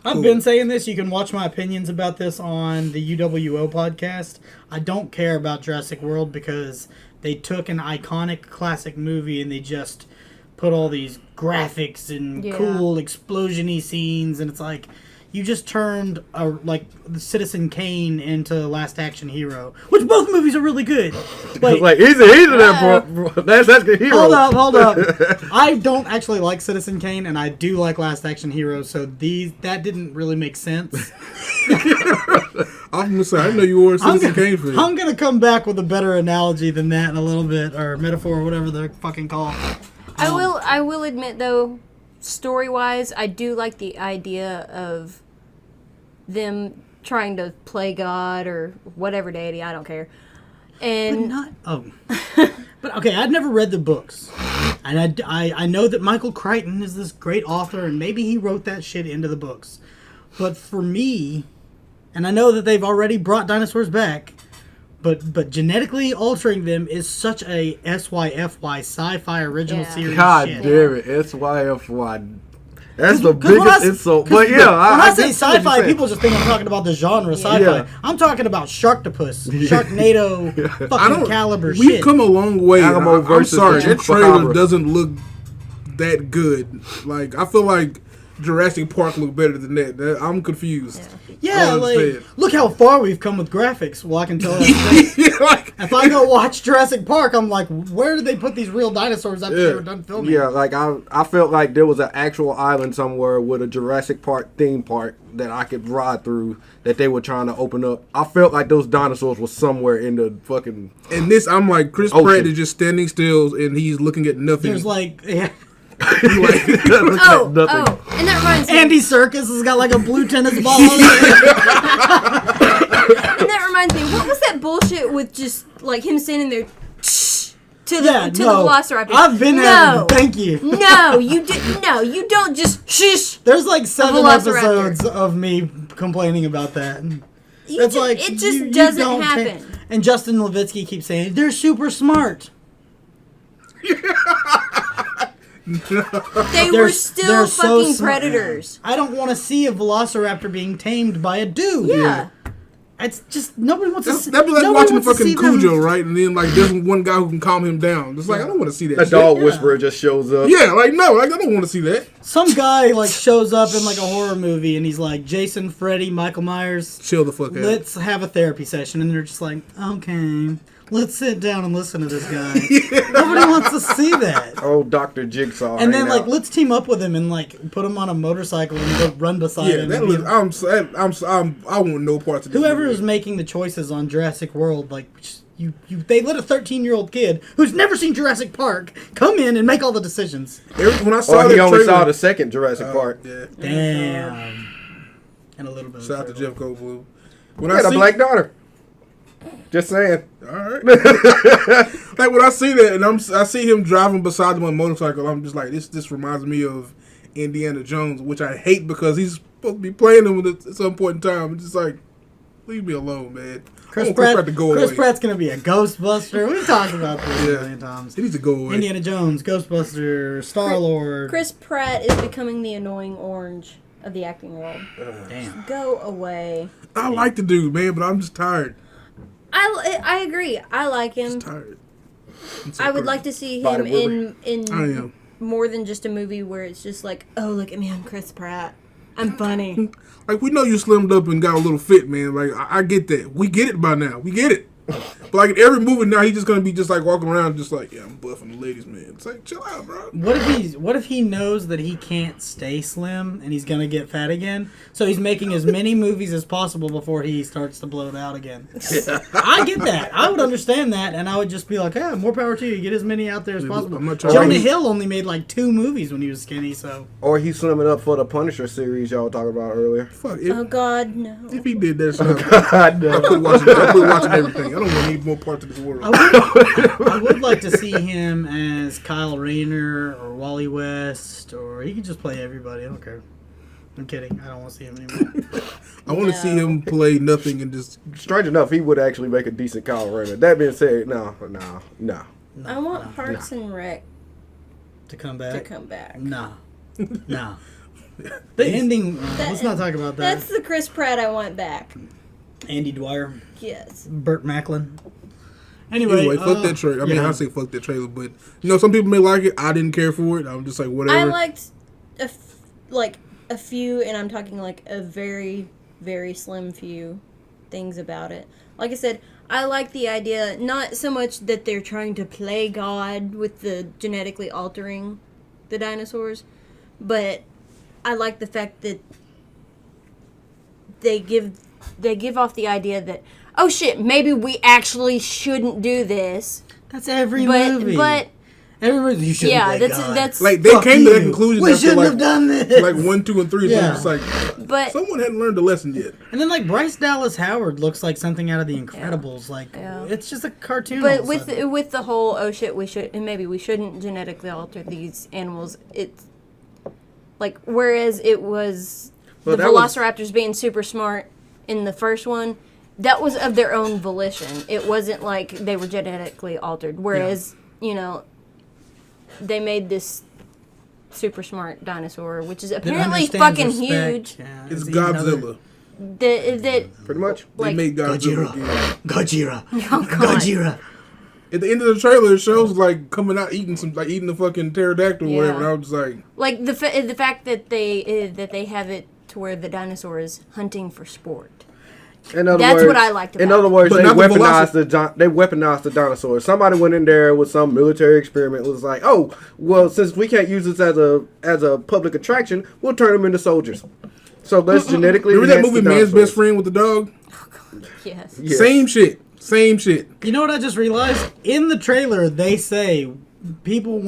I've been saying this. You can watch my opinions about this on the UWO podcast. I don't care about Jurassic World because they took an iconic classic movie and they just put all these graphics and cool explosion-y scenes, and it's like you just turned like the Citizen Kane into Last Action Hero, which both movies are really good.
Like he's that, bro. That's the hero.
Hold up. I don't actually like Citizen Kane, and I do like Last Action Hero, so that didn't really make sense.
I'm gonna say, I know you were a Citizen Kane fan.
I'm gonna come back with a better analogy than that in a little bit, or metaphor, or whatever they're fucking called.
I will admit though, story wise, I do like the idea of them trying to play God or whatever deity. I don't care. And
But okay, I'd never read the books, and I know that Michael Crichton is this great author, and maybe he wrote that shit into the books. But for me, and I know that they've already brought dinosaurs back, but genetically altering them is such a SYFY sci-fi original series.
God
shit.
damn it, SYFY. That's the
'Cause when
biggest insult. But yeah,
when I say
get what you're
sci-fi,
saying.
people just think I'm talking about the genre sci-fi.
Yeah.
I'm talking about Sharktopus, Sharknado, fucking caliber
We've
shit.
come a long way.
Alamo
I'm
versus
sorry,
the
that trailer
Chupacabra.
doesn't look that good. Like, I feel like Jurassic Park looked better than that. I'm confused.
Yeah,
I
like,
understand.
look how far we've come with graphics. Well, I can tell you.
Like,
If I go watch Jurassic Park, I'm like, where did they put these real dinosaurs after they were done filming?
Yeah, like I felt like there was an actual island somewhere with a Jurassic Park theme park that I could ride through that they were trying to open up. I felt like those dinosaurs were somewhere in the fucking.
and this, I'm like, Chris
Ocean.
Pratt is just standing still and he's looking at nothing.
There's like, yeah.
oh, and that reminds me.
Andy Serkis has got like a blue tennis ball on it.
And that reminds me. What was that bullshit with just like him standing there to the
Yeah,
to the
no.
Velociraptor?
I've been
no.
there. Thank you.
No, you did. No, you don't just shush.
There's like 7
Velociraptor.
episodes of me complaining about that. That's like
it just
you
doesn't
don't
happen.
And Justin Levitsky keeps saying they're super smart.
They
They're-
were still
they're so
fucking
smart.
predators.
I don't want to see a velociraptor being tamed by a dude.
Yeah.
It's just nobody wants to see.
That'd be like
nobody
watching
wants to
fucking
see them-
Cujo, right? And then like there's one guy who can calm him down. It's like I don't want to see that.
A
shit.
dog whisperer just shows up.
Yeah, like no, like I don't want to see that.
Some guy like shows up in like a horror movie and he's like Jason, Freddy, Michael Myers.
Chill the fuck out.
Let's have a therapy session, and they're just like, okay, let's sit down and listen to this guy. Nobody wants to see that.
Oh, Dr. Jigsaw.
And then
hanging
like
out.
let's team up with him and like put him on a motorcycle and go run beside
Yeah,
him.
that
and
was. I want no parts of this.
whoever
movie.
is making the choices on Jurassic World, like they let a 13-year-old kid who's never seen Jurassic Park come in and make all the decisions.
When I saw
Or
that
he only
trailer,
saw the second Jurassic Park.
Yeah,
Damn. And a little bit.
shout out to Jeff Goldblum. When
He had a black daughter. Just saying.
all right. Like when I see that, and I see him driving beside them on a motorcycle, I'm just like, this reminds me of Indiana Jones, which I hate because he's supposed to be playing him at some point in time. It's just like, leave me alone, man.
Chris
I want
Pratt
to go
Chris
away.
Pratt's gonna be a Ghostbuster. We've talked about this a
Yeah.
million times.
He needs to go away.
Indiana Jones, Ghostbuster, Star Lord.
Chris Pratt is becoming the annoying orange of the acting world.
Damn.
Go away.
I like the dude, man, but I'm just tired.
I agree. I like him.
Tired.
I would like to see
Body
him in
I am.
more than just a movie where it's just like, oh, look at me, I'm Chris Pratt. I'm funny.
Like, we know you slimmed up and got a little fit, man. Like, I get that. We get it by now. We get it. But, like, in every movie now, he's just going to be just, like, walking around just like, yeah, I'm buffing the ladies, man. It's like, chill out, bro.
What if he knows that he can't stay slim and he's gonna get fat again? So he's making as many movies as possible before he starts to bloat out again. I get that. I would understand that, and I would just be like, yeah, more power to you. Get as many out there as possible.
I'm not trying
Jonah
to-
Hill only made like 2 movies when he was skinny, so
Or he's swimming up for the Punisher series y'all were talking about earlier.
Fuck,
Oh God, no.
if he did that shit,
I
I
know.
quit watching everything. I don't want to need more parts of this world.
I would like to see him as Kyle Rayner or Wally West, or he could just play everybody. I don't care. I'm kidding. I don't want to see him anymore.
I want to see him play nothing and just...
Strange enough, he would actually make a decent Kyle Rayner. That being said, no.
I want Parks and Rec
To come
to
back.
come back.
No. No. The ending. Let's not talk about that.
That's the Chris Pratt I want back.
Andy Dwyer,
Yes.
Burt Macklin. Anyway,
Anyway, fuck that trailer. I mean,
yeah.
I say fuck that trailer, but, you know, some people may like it. I didn't care for it. I'm just like, whatever.
I liked a few, and I'm talking like a very, very slim few things about it. Like I said, I like the idea, not so much that they're trying to play God with the genetically altering the dinosaurs, but I like the fact that they give off the idea that, oh shit, maybe we actually shouldn't do this.
That's every
But
movie.
but
Everybody, you shouldn't
yeah,
play
that's
God.
that's
like, they
Fuck
came to that
you.
conclusion
We
after,
shouldn't
like,
have done this.
like 1, 2, and 3.
Yeah.
So it's like,
but
someone hadn't learned the lesson yet.
And then like Bryce Dallas Howard looks like something out of The Incredibles. Like
Yeah.
it's just a cartoon. all
But
of a
with
sudden.
the whole oh shit we should and maybe we shouldn't genetically alter these animals, it's like whereas it was
Well,
the
that was-
velociraptors being super smart in the first one, that was of their own volition. It wasn't like they were genetically altered. Whereas you know they made this super smart dinosaur, which is
That
apparently
understands
fucking
respect.
huge.
Yeah,
It's
eating other-
Godzilla.
That
Pretty much.
They
like
made Godzilla
Gojira.
again.
Gojira.
oh god.
Gojira.
At the end of the trailer, it shows like coming out eating the fucking pterodactyl or
Yeah.
whatever. And I was just like,
Like the fact that they have it to where the dinosaur is hunting for sport.
In other
That's
words,
what I liked
In
about
other
it.
words,
But
they
not the
weaponized the dinosaurs. Somebody went in there with some military experiment. Was like, oh, well, since we can't use this as a public attraction, we'll turn them into soldiers. So let's genetically.
remember that
enhance
movie
the
Man's
dinosaurs.
Best Friend with the dog?
Yes.
Yes.
Same shit. Same shit.
You know what I just realized? In the trailer, they say people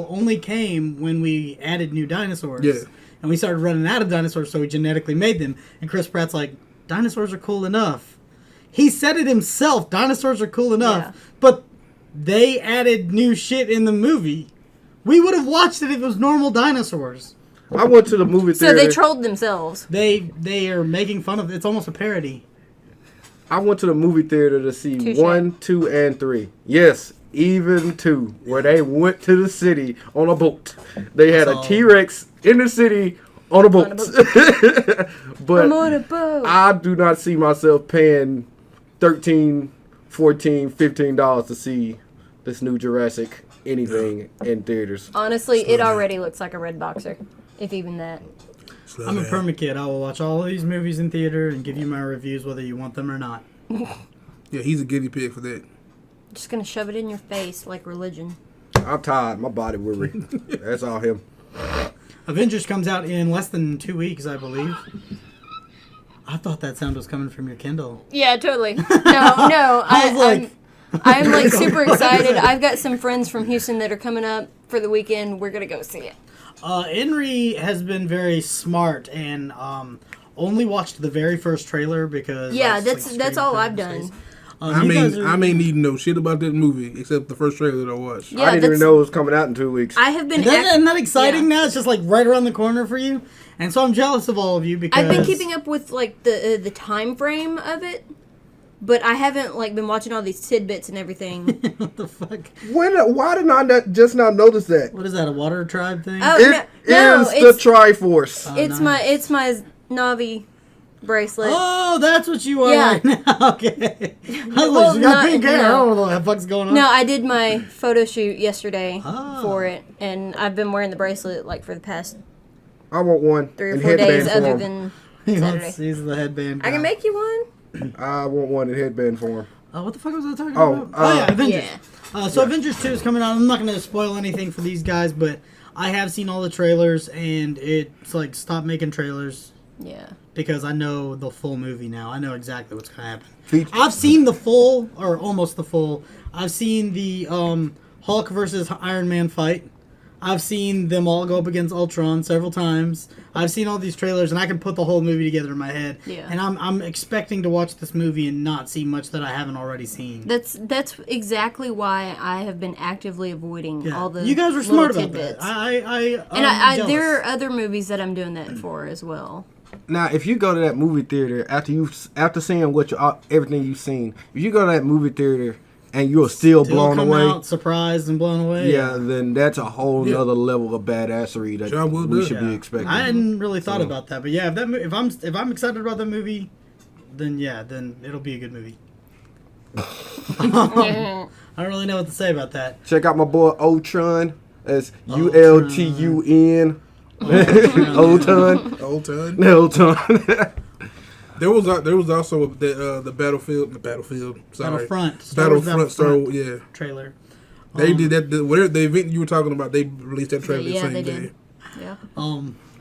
only came when we added new dinosaurs.
Yeah.
And we started running out of dinosaurs, so we genetically made them. And Chris Pratt's like, dinosaurs are cool enough. He said it himself. Dinosaurs are cool enough.
Yeah.
But they added new shit in the movie. We would have watched it if it was normal dinosaurs.
I went to the movie
So
theater.
they trolled themselves.
They are making fun of it. It's almost a parody.
I went to the movie theater to see
Touche.
1, 2, and 3. Yes, even 2, where they went to the city on a boat. They had
That's
a
all.
T-Rex in the city on a boat. But
I'm on a boat.
I do not see myself paying $13, $14, $15 to see this new Jurassic anything in theaters.
Honestly, it already looks like a red boxer, if even that.
Slow
I'm a
down.
permakid. I will watch all of these movies in theater and give you my reviews whether you want them or not.
Yeah, he's a guinea pig for that.
Just gonna shove it in your face like religion.
I'm tired. My body weary. That's all him.
Avengers comes out in less than 2 weeks, I believe. I thought that sound was coming from your Kindle.
Yeah, totally. No,
I was like-
I'm like super excited. I've got some friends from Houston that are coming up for the weekend. We're gonna go see it.
Henry has been very smart and only watched the very first trailer because
Yeah,
I was,
that's
screaming
all
through
I've
his
done.
face.
I
you guys
mean,
are-
I may need to know shit about that movie except the first trailer that I watched.
Yeah,
I didn't even
that's-
know it was coming out in 2 weeks.
I have been.
Isn't that exciting
yeah.
now? It's just like right around the corner for you, and so I'm jealous of all of you because
I've been keeping up with like the time frame of it, but I haven't like been watching all these tidbits and everything.
What the fuck?
Why did I just not notice that?
What is that? A water tribe thing?
Oh
It
no,
is
it's
the Triforce.
it's
nice.
my Navi bracelet.
Oh, that's what you are
Yeah.
right now. Okay. I was
Well,
like, you got
not-
pink hair.
no.
I don't know what the fuck's going on.
No, I did my photo shoot yesterday
Ah.
for it, and I've been wearing the bracelet like for the past
I want one
3 or
in
4
headband
days, other
form.
than
He
Saturday.
wants, he's the headband
I
guy.
can make you one.
I want one in headband form.
What the fuck was I talking
Oh,
about? Oh, yeah, Avengers.
Yeah.
So Avengers 2 is coming out. I'm not going to spoil anything for these guys, but I have seen all the trailers, and it's like, stop making trailers
Yeah.
because I know the full movie now. I know exactly what's going to happen.
Feature.
I've seen the full, or almost the full. I've seen the Hulk versus Iron Man fight. I've seen them all go up against Ultron several times. I've seen all these trailers, and I can put the whole movie together in my head.
Yeah.
And I'm expecting to watch this movie and not see much that I haven't already seen.
That's exactly why I have been actively avoiding
Yeah.
all the
You guys were
little
smart about
tidbits.
that.
And
I'm
there
jealous.
are other movies that I'm doing that for as well.
Now, if you go to that movie theater after seeing everything you've seen, if you go to that movie theater and you're still blown
come
away,
out surprised and blown away.
yeah, then that's a whole
Yeah.
other level of badassery that
John will do
we
it.
should
Yeah.
be expecting.
I hadn't really thought
So-
about that, but yeah, if I'm excited about that movie, then yeah, then it'll be a good movie. I don't really know what to say about that.
Check out my boy Ultron. That's Ultun. Ultun.
Old time.
Ultron.
There was also the Battlefield. Sorry.
Battlefront. Star Wars
Battlefront. So yeah,
trailer.
they did that. Whatever the event you were talking about, they released that trailer
Yeah,
the same
they
day.
did. Yeah.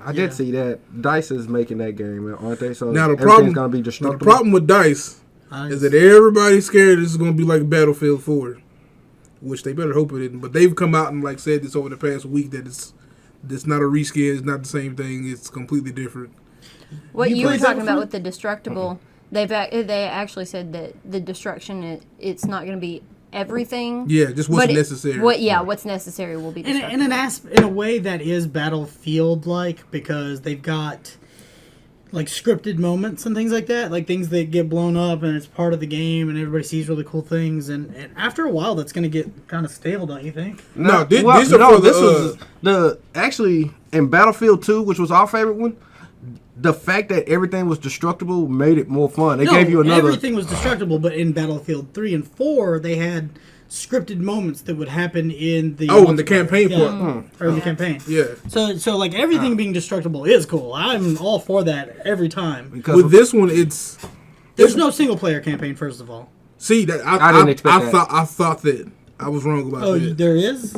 I did see that. DICE is making that game, aren't they? So
Now the
everything's
problem,
gonna be
now the
destructible.
problem with Dice is that everybody's scared this is going to be like Battlefield 4, which they better hope it isn't. But they've come out and like said this over the past week that it's not a reskin, it's not the same thing, it's completely different.
What
You
you were
played
talking about
Battlefront?
with the destructible, they actually said that the destruction it's not going to be everything.
Yeah, just what's
but
necessary.
What's necessary will be destructible.
In a way that is Battlefield like, because they've got like scripted moments and things like that, like things that get blown up and it's part of the game and everybody sees really cool things, and after a while that's going to get kind of stale, don't you think?
No, this
Well,
is
no,
for
this
the,
was the actually in Battlefield 2, which was our favorite one. The fact that everything was destructible made it more fun. They gave you another.
Everything was destructible, but in Battlefield 3 and 4 they had scripted moments that would happen in the
in the campaign part.
or in the campaign.
Yeah.
So like everything being destructible is cool. I'm all for that every time.
Because
With this one,
There's no single player campaign, first of all.
see that
I didn't expect that.
I thought that I was wrong about
Oh,
that.
there is?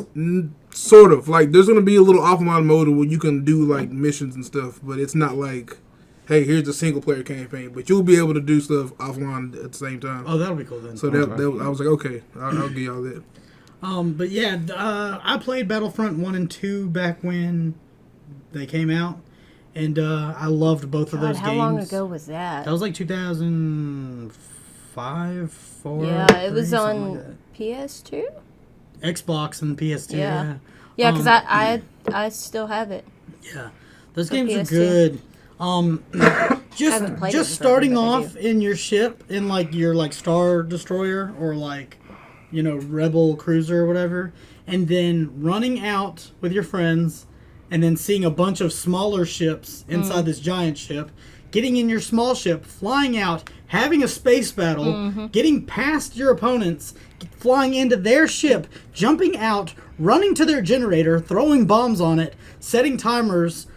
Sort of like there's gonna be a little offline mode where you can do like missions and stuff, but it's not like, hey, here's a single player campaign. But you'll be able to do stuff offline at the same time.
Oh, that'll be cool then.
So that I was like, okay, I'll give y'all that.
But yeah, I played Battlefront 1 and 2 back when they came out, and I loved both of
God,
those
how
games.
long ago was that?
That was like 2005, 4.
Yeah, it was
3,
on
something like
PS2.
that. Xbox and PS2.
Yeah.
Yeah,
Yeah, because I still have it.
Yeah, those
For
games are
PS2.
good. Just
haven't played it in
just
forever,
starting
but I
off in your ship in like your like Star Destroyer or like Rebel cruiser or whatever, and then running out with your friends, and then seeing a bunch of smaller ships inside this giant ship, getting in your small ship, flying out, having a space battle, getting past your opponents, flying into their ship, jumping out, running to their generator, throwing bombs on it, setting timers,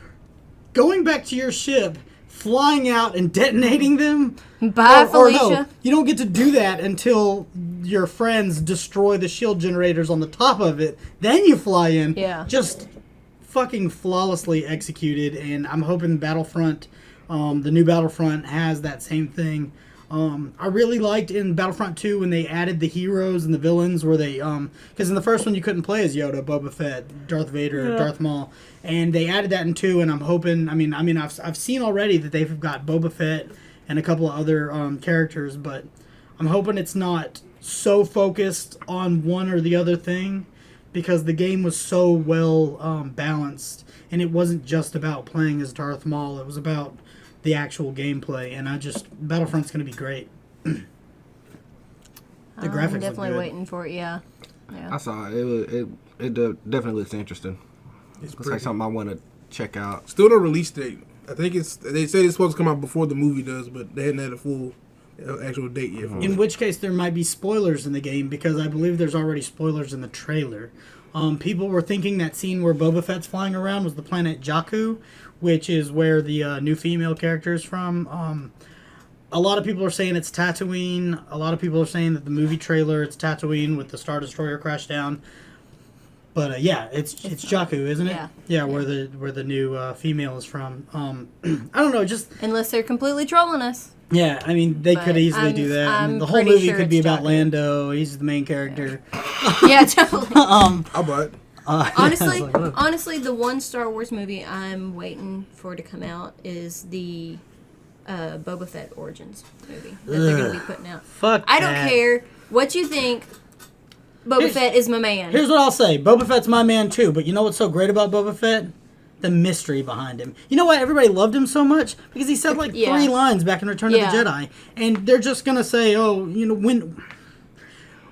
going back to your ship, flying out and detonating them.
Bye, Felicia.
No, you don't get to do that until your friends destroy the shield generators on the top of it. Then you fly in.
Yeah.
Just fucking flawlessly executed, and I'm hoping Battlefront, the new Battlefront, has that same thing. I really liked in Battlefront 2 when they added the heroes and the villains, where they, because in the first one you couldn't play as Yoda, Boba Fett, Darth Vader, Darth Maul, and they added that in 2, and I'm hoping, I've seen already that they've got Boba Fett and a couple of other characters, but I'm hoping it's not so focused on one or the other thing, because the game was so well balanced, and it wasn't just about playing as Darth Maul, it was about the actual gameplay, and Battlefront's going to be great. The graphics
I'm
look
definitely
good.
waiting for it. Yeah.
I saw it. It definitely looks interesting.
It's
Looks like something I want to check out.
Still no release date. I think they say it's supposed to come out before the movie does, but they hadn't had a full actual date yet. For
In
it.
which case, there might be spoilers in the game, because I believe there's already spoilers in the trailer. People were thinking that scene where Boba Fett's flying around was the planet Jakku, which is where the new female character is from. A lot of people are saying it's Tatooine. A lot of people are saying that the movie trailer, it's Tatooine with the Star Destroyer crash down. But yeah, it's Jakku, isn't it?
Yeah.
Yeah, where the new female is from. I don't know, just
Unless they're completely trolling us.
yeah. I mean, they
But
could easily
I'm-
do that.
I'm
The whole
pretty
movie
sure
could be
it's
about
Jakku.
Lando. He's the main character.
Yeah, totally.
I'll buy it.
Honestly, the one Star Wars movie I'm waiting for to come out is the Boba Fett Origins movie that they're going to be putting out.
Fuck.
I don't
that.
care what you think. Boba
Here's-
Fett is my man.
Here's what I'll say. Boba Fett's my man too, but you know what's so great about Boba Fett? The mystery behind him. You know why everybody loved him so much? Because he said like
Yeah.
3 lines back in Return
Yeah.
of the Jedi. And they're just going to say, oh,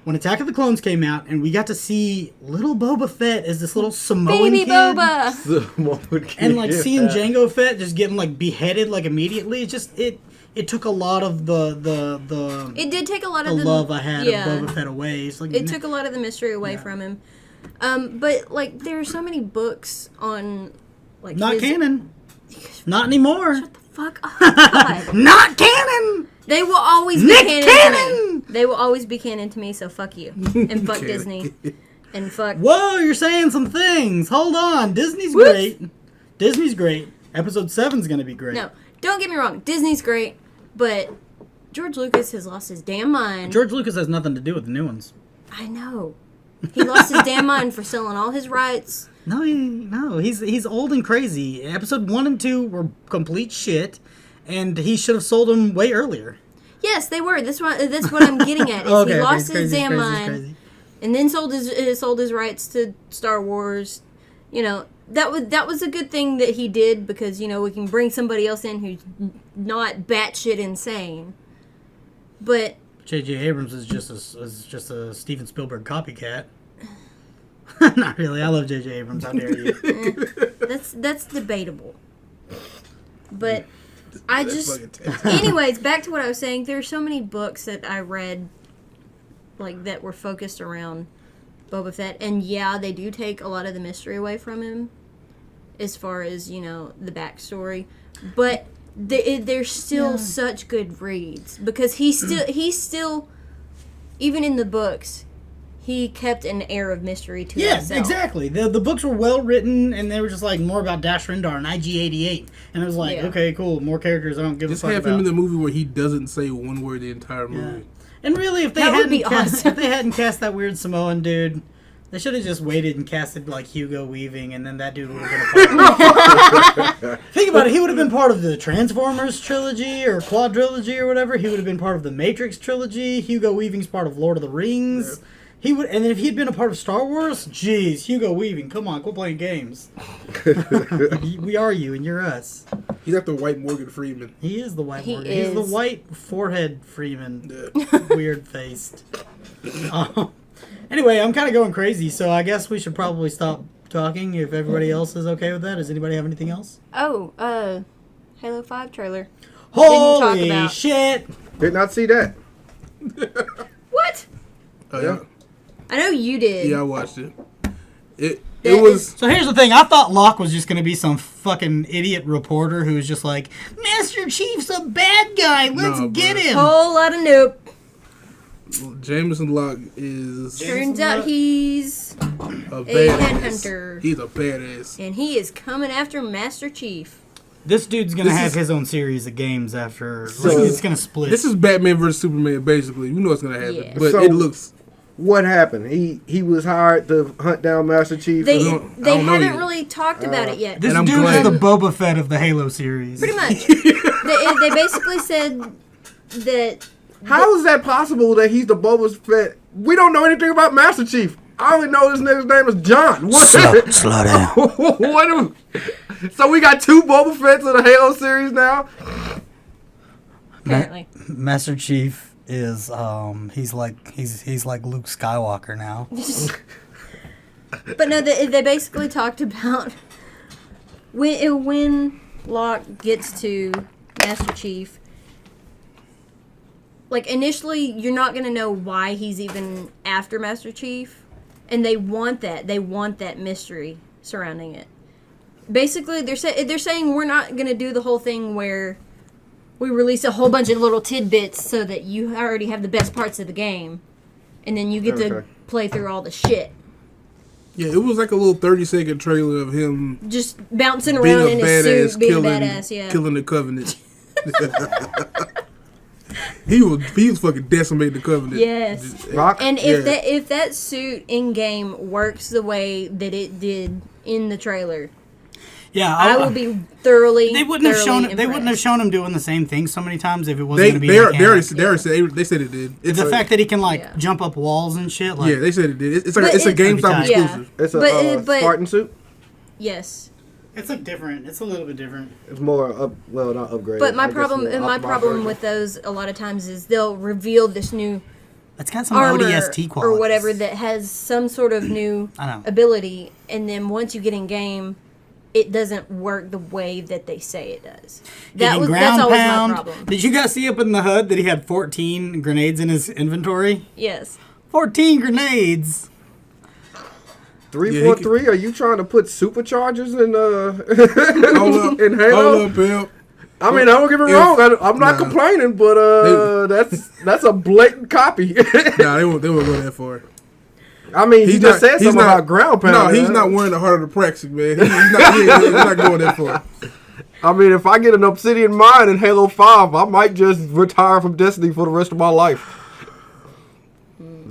when Attack of the Clones came out and we got to see little Boba Fett as this little Samoan
Baby
kid.
Boba.
And like seeing Jango Fett just getting like beheaded like immediately, it took a lot of the
It did take a lot
the
of the
love I had
yeah.
of Boba Fett away. It's like
It took a lot of the mystery away from him. But like there are so many books on like
not
his-
canon. Not anymore.
Fuck off. God.
Not canon.
They will always be
Nick
canon,
Cannon!
to me. They will always be canon to me, so fuck you. And fuck Disney. And fuck
Whoa, you're saying some things. Hold on. Disney's
Whoops.
great. Disney's great. Episode 7's going to be great.
No, don't get me wrong. Disney's great, but George Lucas has lost his damn mind.
George Lucas has nothing to do with the new ones.
I know. He lost his damn mind for selling all his rights.
No, he's old and crazy. Episode 1 and 2 were complete shit, and he should have sold them way earlier.
Yes, they were. That's what I'm getting at. Is he lost his damn mind,
crazy.
and then sold his rights to Star Wars. You know, that was a good thing that he did, because we can bring somebody else in who's not batshit insane. But
J.J. Abrams is just a Steven Spielberg copycat. Not really. I love J.J. Abrams. How dare you?
that's debatable. But I
That's
just,
fucking terrible.
anyways, back to what I was saying. There are so many books that I read, like that were focused around Boba Fett, and yeah, they do take a lot of the mystery away from him, as far as the backstory. But they're still such good reads, because he's still, even in the books, he kept an air of mystery to
Yeah,
himself.
exactly. The books were well written, and they were just like more about Dash Rendar and IG-88, and it was like,
Yeah.
okay, cool, more characters I don't give
Just
a fuck
have him
about.
in the movie where he doesn't say one word the entire movie.
And really, if they
That would
hadn't
be
cast,
awesome.
if they hadn't cast that weird Samoan dude, they should have just waited and casted like Hugo Weaving, and then that dude would have been a part of it. Think about it. He would have been part of the Transformers trilogy or quadrilogy or whatever. He would have been part of the Matrix trilogy. Hugo Weaving's part of Lord of the Rings. He would, and then if he had been a part of Star Wars, jeez, Hugo Weaving, come on, quit playing games. We are you, and you're us.
He's like the white Morgan Freeman.
He is the white
He
Morgan. He's the
is.
white forehead Freeman.
Yeah.
Weird faced. Anyway, I'm kind of going crazy, so I guess we should probably stop talking if everybody else is okay with that. Does anybody have anything else?
Oh, Halo 5 trailer.
Holy
about.
shit!
Did not see that.
What?
Oh, yeah.
I know you did.
Yeah, I watched it. It
That
was.
So here's the thing. I thought Locke was just going to be some fucking idiot reporter who was just like, Master Chief's a bad guy. Let's
No,
get
bro.
him.
Whole lot of nope.
Jameson Locke is
Turns out he's
a
a
badass.
headhunter.
He's a badass.
And he is coming after Master Chief.
This dude's going to
This
have
is-
his own series of games after.
So-
It's going to split.
This is Batman versus Superman, basically. You know what's gonna happen,
Yeah.
but
So-
it looks.
What happened? He was hired to hunt down Master Chief.
They
I don't know
haven't
yet.
really talked about it yet.
This
And I'm
dude
glad.
is the Boba Fett of the Halo series.
Pretty much. they basically said that
How is that possible that he's the Boba Fett? We don't know anything about Master Chief. I only know this nigga's name is John. What?
Slow down.
What so we got two Boba Fetts in the Halo series now?
apparently.
Master Chief is he's like Luke Skywalker now.
But no, they basically talked about when Locke gets to Master Chief. Like initially, you're not gonna know why he's even after Master Chief, and they want that. They want that mystery surrounding it. Basically, they're saying we're not gonna do the whole thing where we release a whole bunch of little tidbits so that you already have the best parts of the game, and then you get to
Okay.
play through all the shit.
Yeah, it was like a little 30-second trailer of him
Just bouncing
being
around
a
in his
badass,
suit, being
killing,
a badass, yeah.
killing the Covenant. he was fucking decimating the Covenant.
Yes.
Rock?
And
Yeah.
if that suit in game works the way that it did in the trailer,
Yeah,
I will be thoroughly.
They wouldn't have shown.
thoroughly
They wouldn't have
impressed.
shown him doing the same thing so many times if it wasn't
They
going to be.
they
a
already
mechanic.
they said it did. It's
The
like,
fact that he can like
Yeah.
jump up walls and shit. Like,
yeah, they said it did. It's like
But
it's a
it-
GameStop
Yeah.
exclusive.
It's a
But-
Spartan suit.
Yes,
it's like different. It's a little bit different.
It's more up. Well, not upgraded.
but my
I guess
problem,
more
my
optimized
problem
version.
with those a lot of times is they'll reveal this new
It's got some
armor
ODST qualities
or whatever that has some sort of new
I know.
ability, and then once you get in game, it doesn't work the way that they say it does.
Getting
That's
ground
always
pound.
my problem.
Did you guys see up in the HUD that he had 14 grenades in his inventory?
Yes.
14 grenades.
343. Are you trying to put superchargers in
Hold up,
in Halo?
hold up, pimp.
I mean, don't get me
If-
wrong. I'm not
nah.
complaining, but that's a blatant copy.
Nah, they won't go that far.
I mean, he just said
he's
something about ground pound.
No, he's not wearing the heart of the practice, man. He's not going that far.
I mean, if I get an obsidian mine in Halo 5, I might just retire from Destiny for the rest of my life.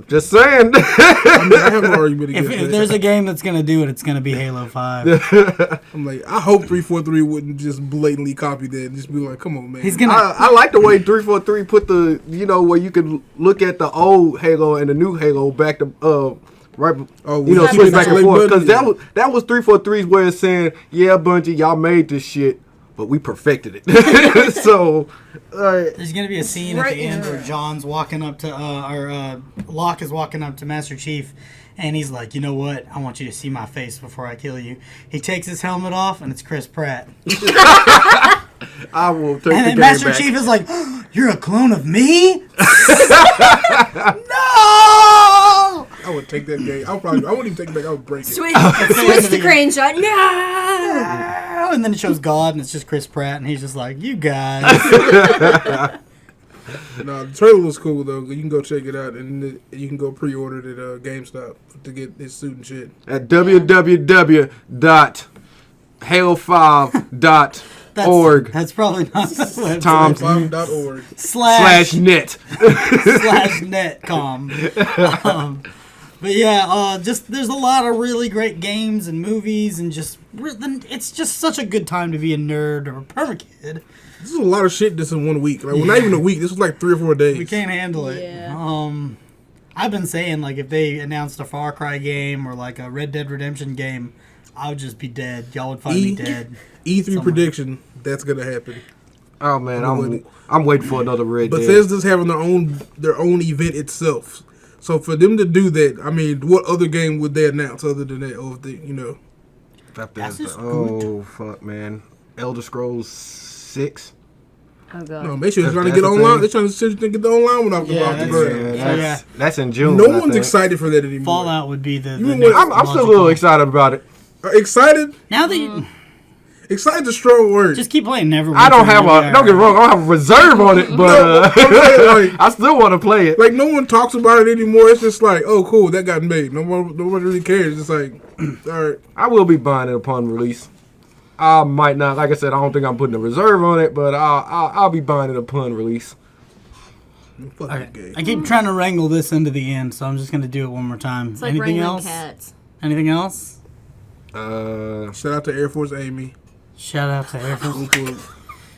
Just saying.
I mean, I have no argument
If,
against
if
that.
there's a game that's going to do it, it's going to be Halo 5.
I'm like, I hope 343 wouldn't just blatantly copy that and just be like, come on, man.
He's going to...
I like the way 343 put the, where you can look at the old Halo and the new Halo back to, right,
with
switch back and
select
forth. Because
button,
that was 343's way of saying, yeah, Bungie, y'all made this shit, but we perfected it. So,
There's going to be a scene at
Right
the end
in
where John's walking up to, Locke is walking up to Master Chief, and he's like, you know what? I want you to see my face before I kill you. He takes his helmet off, and it's Chris Pratt.
I will take
And
the
then
game
Master
back.
Chief is like, you're a clone of me? No!
I would take that game. I wouldn't even take it back. I would break it.
Switch the crane shot. No!
And then it shows God, and it's just Chris Pratt, and he's just like, you guys.
No, the trailer was cool though. You can go check it out, and you can go pre-order it at GameStop to get his suit and shit.
At www.halo5.org
That's probably not the website.
Tom
Five.org.
Slash
/net.
slash netcom. But yeah, just there's a lot of really great games and movies, and it's just such a good time to be a nerd or a permakid.
This is a lot of shit. This in 1 week. Like, well, not even a week. This was like 3 or 4 days.
We can't handle it.
Yeah.
I've been saying, like, if they announced a Far Cry game or, like, a Red Dead Redemption game, I would just be dead. Y'all would find me dead.
E3
somewhere.
prediction, that's going to happen.
Oh, man, I'm waiting for another Red Dead.
Bethesda's having their own event itself. So for them to do that, I mean, what other game would they announce other than that? Or
That's just
oh, fuck, man. Elder Scrolls 6.
Oh god.
No, make sure they're trying to
That's
get
the
online.
thing.
They're trying to see if they can get the online one off the
that's-
ground.
That's in June.
No
I
one's
think.
excited for that anymore.
Fallout would be the
You
next
know
I'm still a little
logical-
excited about it.
Excited?
Now that you
Excited's a strong word.
just keep playing Neverwinter.
I don't have
and
don't get me wrong, I don't have a reserve on it, but
I'm saying, like,
I still want to play it.
like, no one talks about it anymore. It's just like, oh, cool, that got made. Nobody really cares. It's like, all right.
I will be buying it upon release. I might not, like I said, I don't think I'm putting a reserve on it, but I'll be buying it upon release.
Fuck that game.
I keep trying to wrangle this into the end, so I'm just going to do it one more time.
It's like
Anything
wrangling
else?
cats.
Anything else?
Shout out to Air Force Amy.
Shout out to Air Force.
Cool.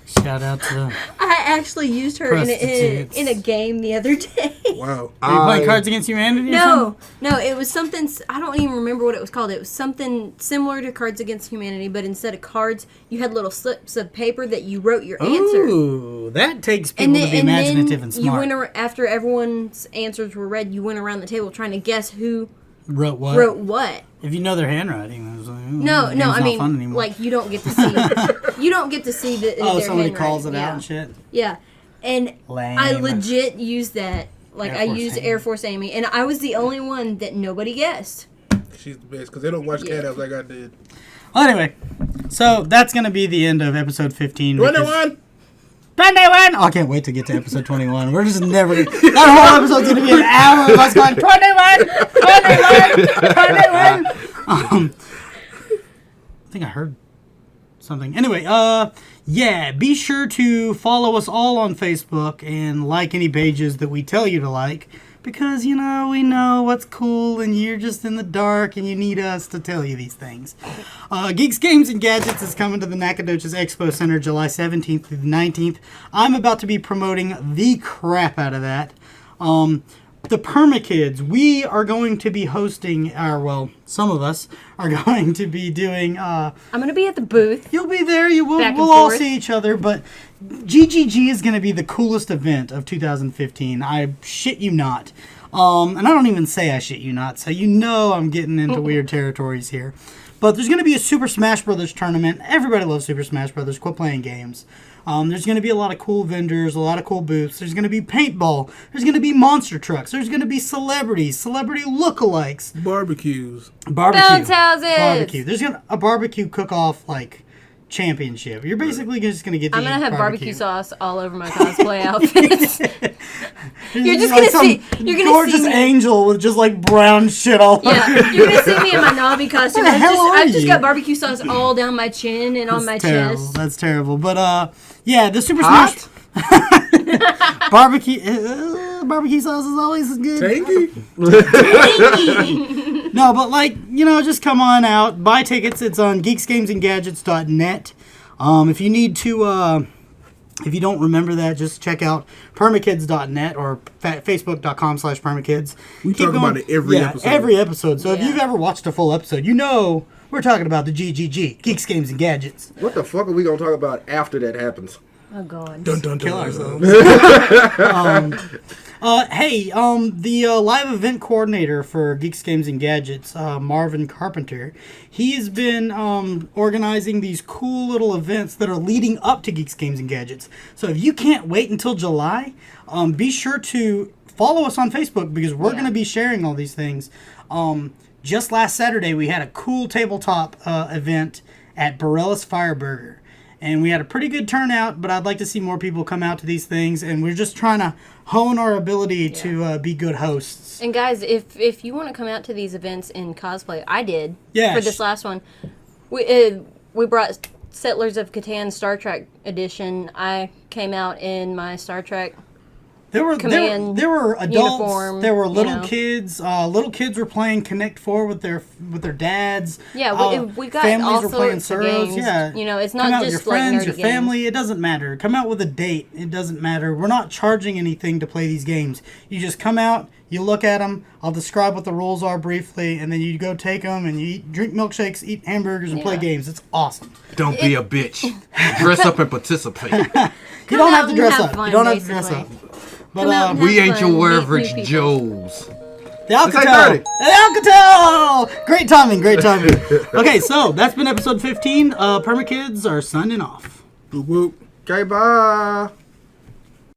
Shout out to...
I actually used her in
Prostitutes.
a game the other day.
Wow.
Are you playing Cards Against Humanity or
No,
something?
no, it was something. I don't even remember what it was called. It was something similar to Cards Against Humanity, but instead of cards, you had little slips of paper that you wrote your answer.
Ooh, that takes people to be imaginative and
you
smart.
went after everyone's answers were read. You went around the table trying to guess who
Wrote what?
wrote what.
If you know their handwriting, then it's like,
No,
game's
no, I
not
mean,
fun anymore.
like you don't get to see. You don't get to see the.
Oh,
their
somebody
handwriting.
calls it
yeah.
out and shit.
Yeah, and
Lame.
I legit used that. Like
Air
I
Force
used
Amy.
Air Force Amy, and I was the only one that nobody guessed.
She's the best because they don't watch Cat House like I did.
Well, anyway, so that's going to be the end of episode 15. because-
21!
21! Oh, I can't wait to get to episode 21. We're just never gonna... That whole episode's going to be an hour of us going, 21! 21! 21! I think I heard something. Anyway, yeah, be sure to follow us all on Facebook and like any pages that we tell you to like. Because, you know, we know what's cool and you're just in the dark and you need us to tell you these things. Geeks, Games, and Gadgets is coming to the Nacogdoches Expo Center July 17th through the 19th. I'm about to be promoting the crap out of that. The Permakids, we are going to be hosting some of us are going to be doing...
I'm gonna be at the booth.
You'll be there. We'll
Back and
all
forth.
see each other. But GGG is going to be the coolest event of 2015. I shit you not. And I don't even say I shit you not. So you know I'm getting into weird territories here. But there's going to be a Super Smash Brothers tournament. Everybody loves Super Smash Brothers. Quit playing games. There's going to be a lot of cool vendors, a lot of cool booths. There's going to be paintball. There's going to be monster trucks. There's going to be celebrities, celebrity lookalikes.
Barbecues.
Barbecue.
Bounce houses.
Barbecue. There's a barbecue cook-off, like, championship. You're basically just going to get to
I'm gonna
eat
have barbecue sauce all over my cosplay outfits. You're just
like
gonna
some
see. You're gonna
gorgeous
see me.
angel with just, like, brown shit all over.
Yeah, you're gonna see me in my Nobby costume.
Where the hell are
I've just
you?
got barbecue sauce all down my chin and on my
Terrible.
chest.
That's terrible. But, yeah, the Super
Hot?
Smash... barbecue sauce is always good.
Tangy?
No, but like, you know, just come on out. Buy tickets. It's on geeksgamesandgadgets.net. If you need to, if you don't remember that, just check out permakids.net or facebook.com/permakids.
We
Keep
talk
going.
about it every
Yeah,
episode.
every episode. So if
Yeah.
you've ever watched a full episode, you know we're talking about the GGG, Geeks, Games, and Gadgets.
What the fuck are we gonna talk about after that happens?
Oh god.
Dun, dun, dun.
Kill ourselves. The live event coordinator for Geeks, Games, and Gadgets, Marvin Carpenter, he's been organizing these cool little events that are leading up to Geeks, Games, and Gadgets. So if you can't wait until July, be sure to follow us on Facebook because we're going to be sharing all these things. Just last Saturday, we had a cool tabletop event at Borellis Fireburger. And we had a pretty good turnout, but I'd like to see more people come out to these things. And we're just trying to hone our ability to be good hosts.
And guys, if you want to come out to these events in cosplay, I did
Yeah,
for this last one. We brought Settlers of Catan Star Trek edition. I came out in my Star Trek.
There were
Command
adults.
uniform,
There were little
you know.
kids. Little kids were playing Connect 4 with their dads.
Yeah, we got
families
all
were playing
sorts of
Surros.
games.
Yeah,
You know, it's
come
not
out with
just
your
like
friends,
nerdy
your
games.
family. It doesn't matter. Come out with a date. It doesn't matter. We're not charging anything to play these games. You just come out. You look at them. I'll describe what the rules are briefly, and then you go take them and you drink milkshakes, eat hamburgers, and play games. It's awesome.
Don't be a bitch. Dress up and participate.
You don't have to dress up. You don't have to dress up. But
We ain't your
Meet new
average
people.
Joes.
the Alcatel. The Alcatel. Great timing. Great timing. Okay, so that's been episode 15. Permakids are signing off.
Whoop whoop.
Okay, bye.